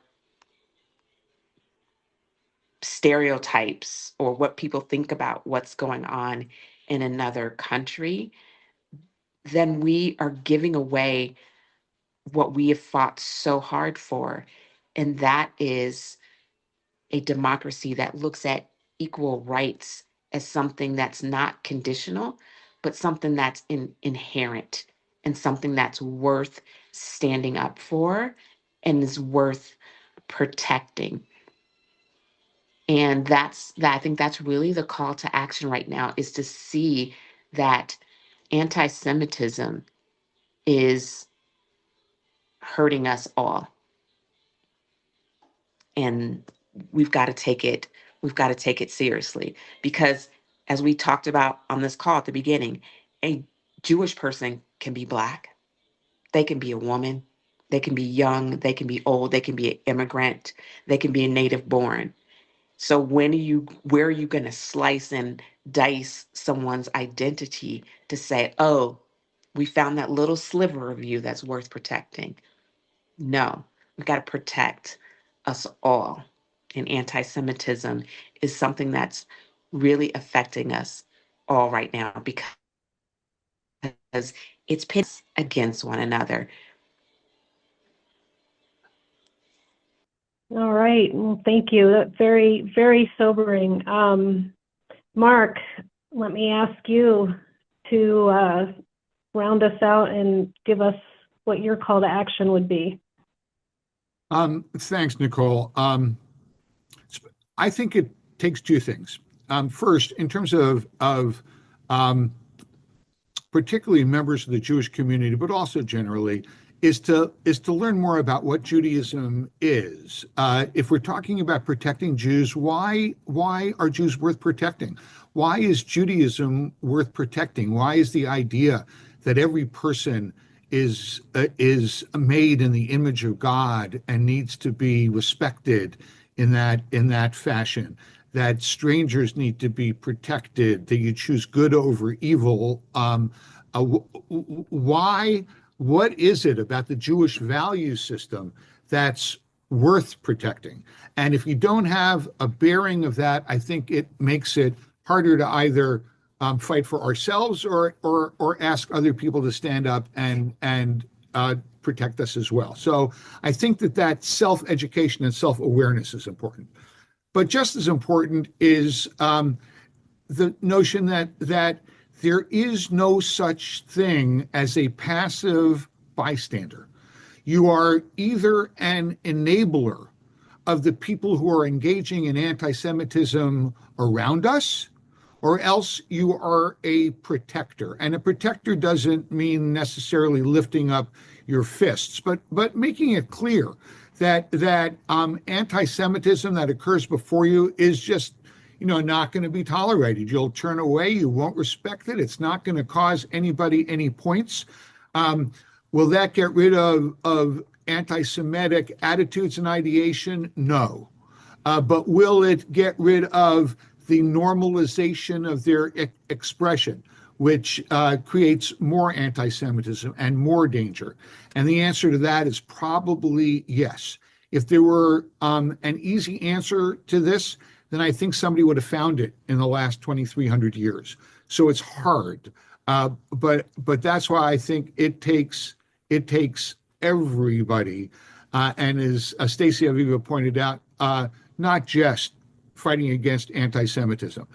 stereotypes or what people think about what's going on in another country, then we are giving away what we have fought so hard for. And that is a democracy that looks at equal rights as something that's not conditional, but something that's inherent and something that's worth standing up for and is worth protecting. And I think that's really the call to action right now, is to see that anti-Semitism is hurting us all. And we've got to take it seriously, because as we talked about on this call at the beginning, a Jewish person can be Black, they can be a woman, they can be young, they can be old, they can be an immigrant, they can be a native born. So where are you going to slice and dice someone's identity to say, oh, we found that little sliver of you that's worth protecting? No, we've got to protect us all. And anti-Semitism is something that's really affecting us all right now, because it's pitted against one another. All right. Well, thank you. That's very, very sobering. Mark, let me ask you to round us out and give us what your call to action would be. Thanks, Nicole. I think it takes two things. First, in terms of particularly members of the Jewish community, but also generally, is to learn more about what Judaism is. If we're talking about protecting Jews, why are Jews worth protecting? Why is Judaism worth protecting? Why is the idea that every person is made in the image of God and needs to be respected in that fashion? That strangers need to be protected, that you choose good over evil. Why? What is it about the Jewish value system that's worth protecting? And if you don't have a bearing of that, I think it makes it harder to either fight for ourselves or ask other people to stand up and protect us as well. So I think that self-education and self-awareness is important. But just as important is the notion that there is no such thing as a passive bystander. You are either an enabler of the people who are engaging in anti-Semitism around us, or else you are a protector. And a protector doesn't mean necessarily lifting up your fists, but making it clear that anti-Semitism that occurs before you is just not going to be tolerated. You'll turn away. You won't respect it. It's not going to cause anybody any points. Will that get rid of anti-Semitic attitudes and ideation? No. But will it get rid of the normalization of their expression, which creates more anti-Semitism and more danger? And the answer to that is probably yes. If there were an easy answer to this, then I think somebody would have found it in the last 2,300 years. So it's hard, but that's why I think it takes everybody, and as Stacey Aviva pointed out, not just fighting against anti-Semitism,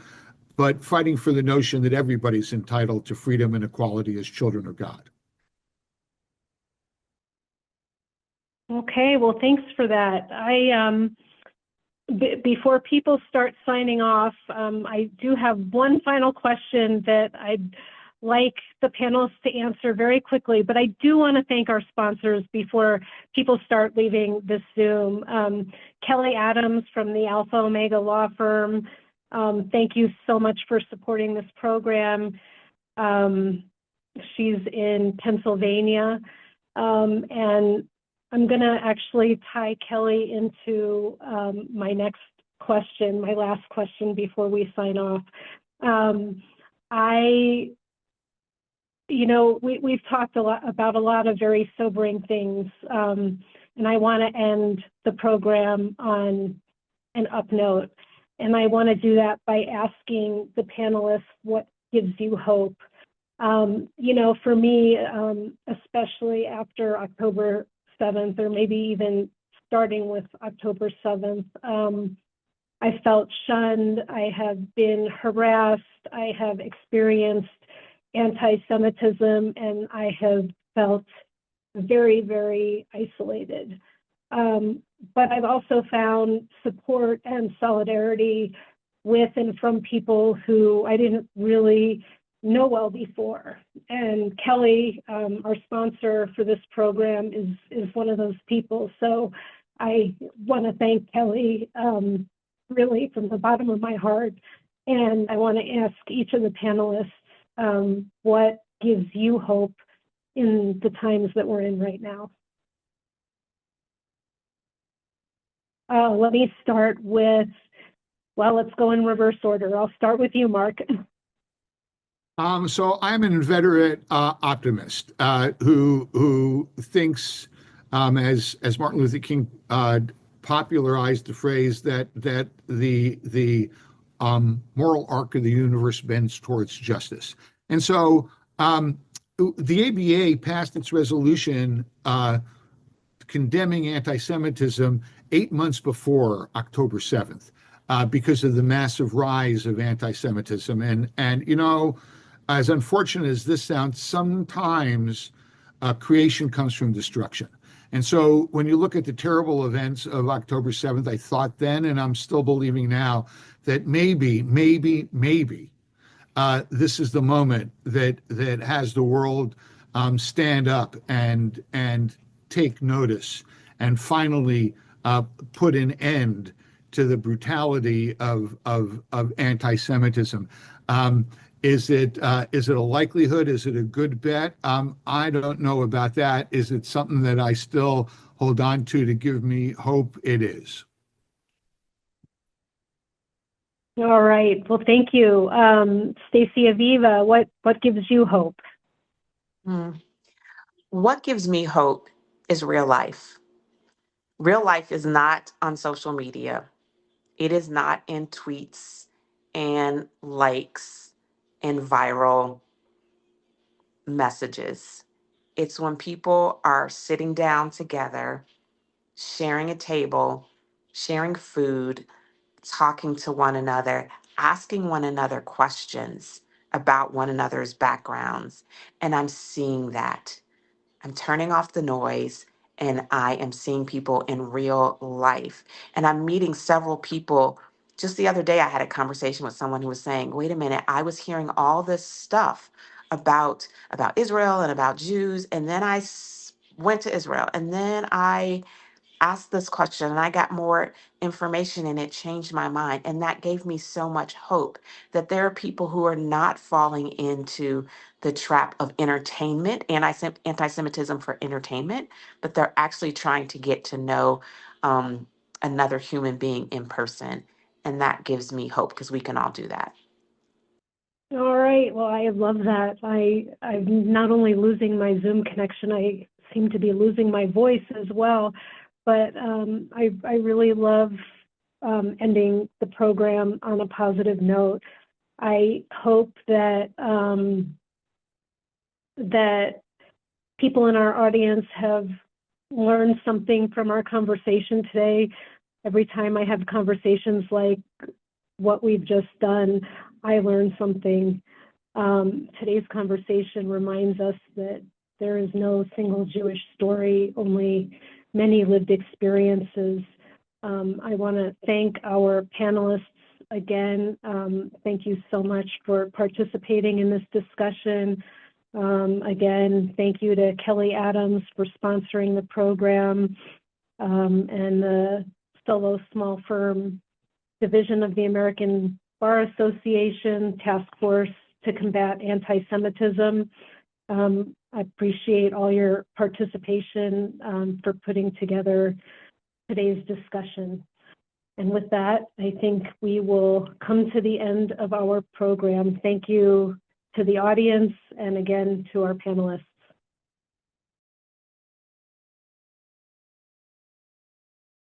but fighting for the notion that everybody's entitled to freedom and equality as children of God. Okay, well, thanks for that. Before people start signing off, I do have one final question that I'd like the panelists to answer very quickly, but I do want to thank our sponsors before people start leaving this Zoom. Kelly Adams from the Alpha Omega Law Firm, thank you so much for supporting this program. She's in Pennsylvania, and I'm going to actually tie Kelly into my next question, my last question before we sign off. We've talked about a lot of very sobering things, and I want to end the program on an up note. And I want to do that by asking the panelists what gives you hope. For me, especially after October 7th, or maybe even starting with October 7th, I felt shunned, I have been harassed, I have experienced anti-Semitism, and I have felt very, very isolated. But I've also found support and solidarity with and from people who I didn't really know well before. And Kelly, our sponsor for this program, is one of those people. So I want to thank Kelly really from the bottom of my heart. And I want to ask each of the panelists what gives you hope in the times that we're in right now. Let me start with, well, let's go in reverse order. I'll start with you, Mark. So I'm an inveterate optimist who thinks, as Martin Luther King popularized the phrase, that the moral arc of the universe bends towards justice. And so the ABA passed its resolution condemning anti-Semitism 8 months before October 7th because of the massive rise of anti-Semitism. And as unfortunate as this sounds, sometimes creation comes from destruction. And so when you look at the terrible events of October 7th, I thought then, and I'm still believing now, that maybe this is the moment that has the world stand up and take notice and finally put an end to the brutality of anti-Semitism. Is it a likelihood? Is it a good bet? I don't know about that. Is it something that I still hold on to give me hope? It is. All right. Well, thank you. Stacey Aviva, what gives you hope? What gives me hope is real life. Real life is not on social media. It is not in tweets and likes and viral messages. It's when people are sitting down together, sharing a table, sharing food, talking to one another, asking one another questions about one another's backgrounds. And I'm seeing that. I'm turning off the noise and I am seeing people in real life. And I'm meeting several people. Just the other day, I had a conversation with someone who was saying, wait a minute, I was hearing all this stuff about Israel and about Jews. And then went to Israel. And then I asked this question and I got more information and it changed my mind. And that gave me so much hope that there are people who are not falling into the trap of entertainment, anti Semitism for entertainment, but they're actually trying to get to know another human being in person. And that gives me hope because we can all do that. All right. Well, I love that. I'm not only losing my Zoom connection, I seem to be losing my voice as well. But I really love ending the program on a positive note. I hope that that people in our audience have learned something from our conversation today. Every time I have conversations like what we've just done, I learn something. Today's conversation reminds us that there is no single Jewish story, only many lived experiences. I want to thank our panelists again. Thank you so much for participating in this discussion. Again, thank you to Kelly Adams for sponsoring the program, and the Solo Small Firm Division of the American Bar Association Task Force to Combat Anti-Semitism. I appreciate all your participation for putting together today's discussion. And with that, I think we will come to the end of our program. Thank you to the audience and again to our panelists.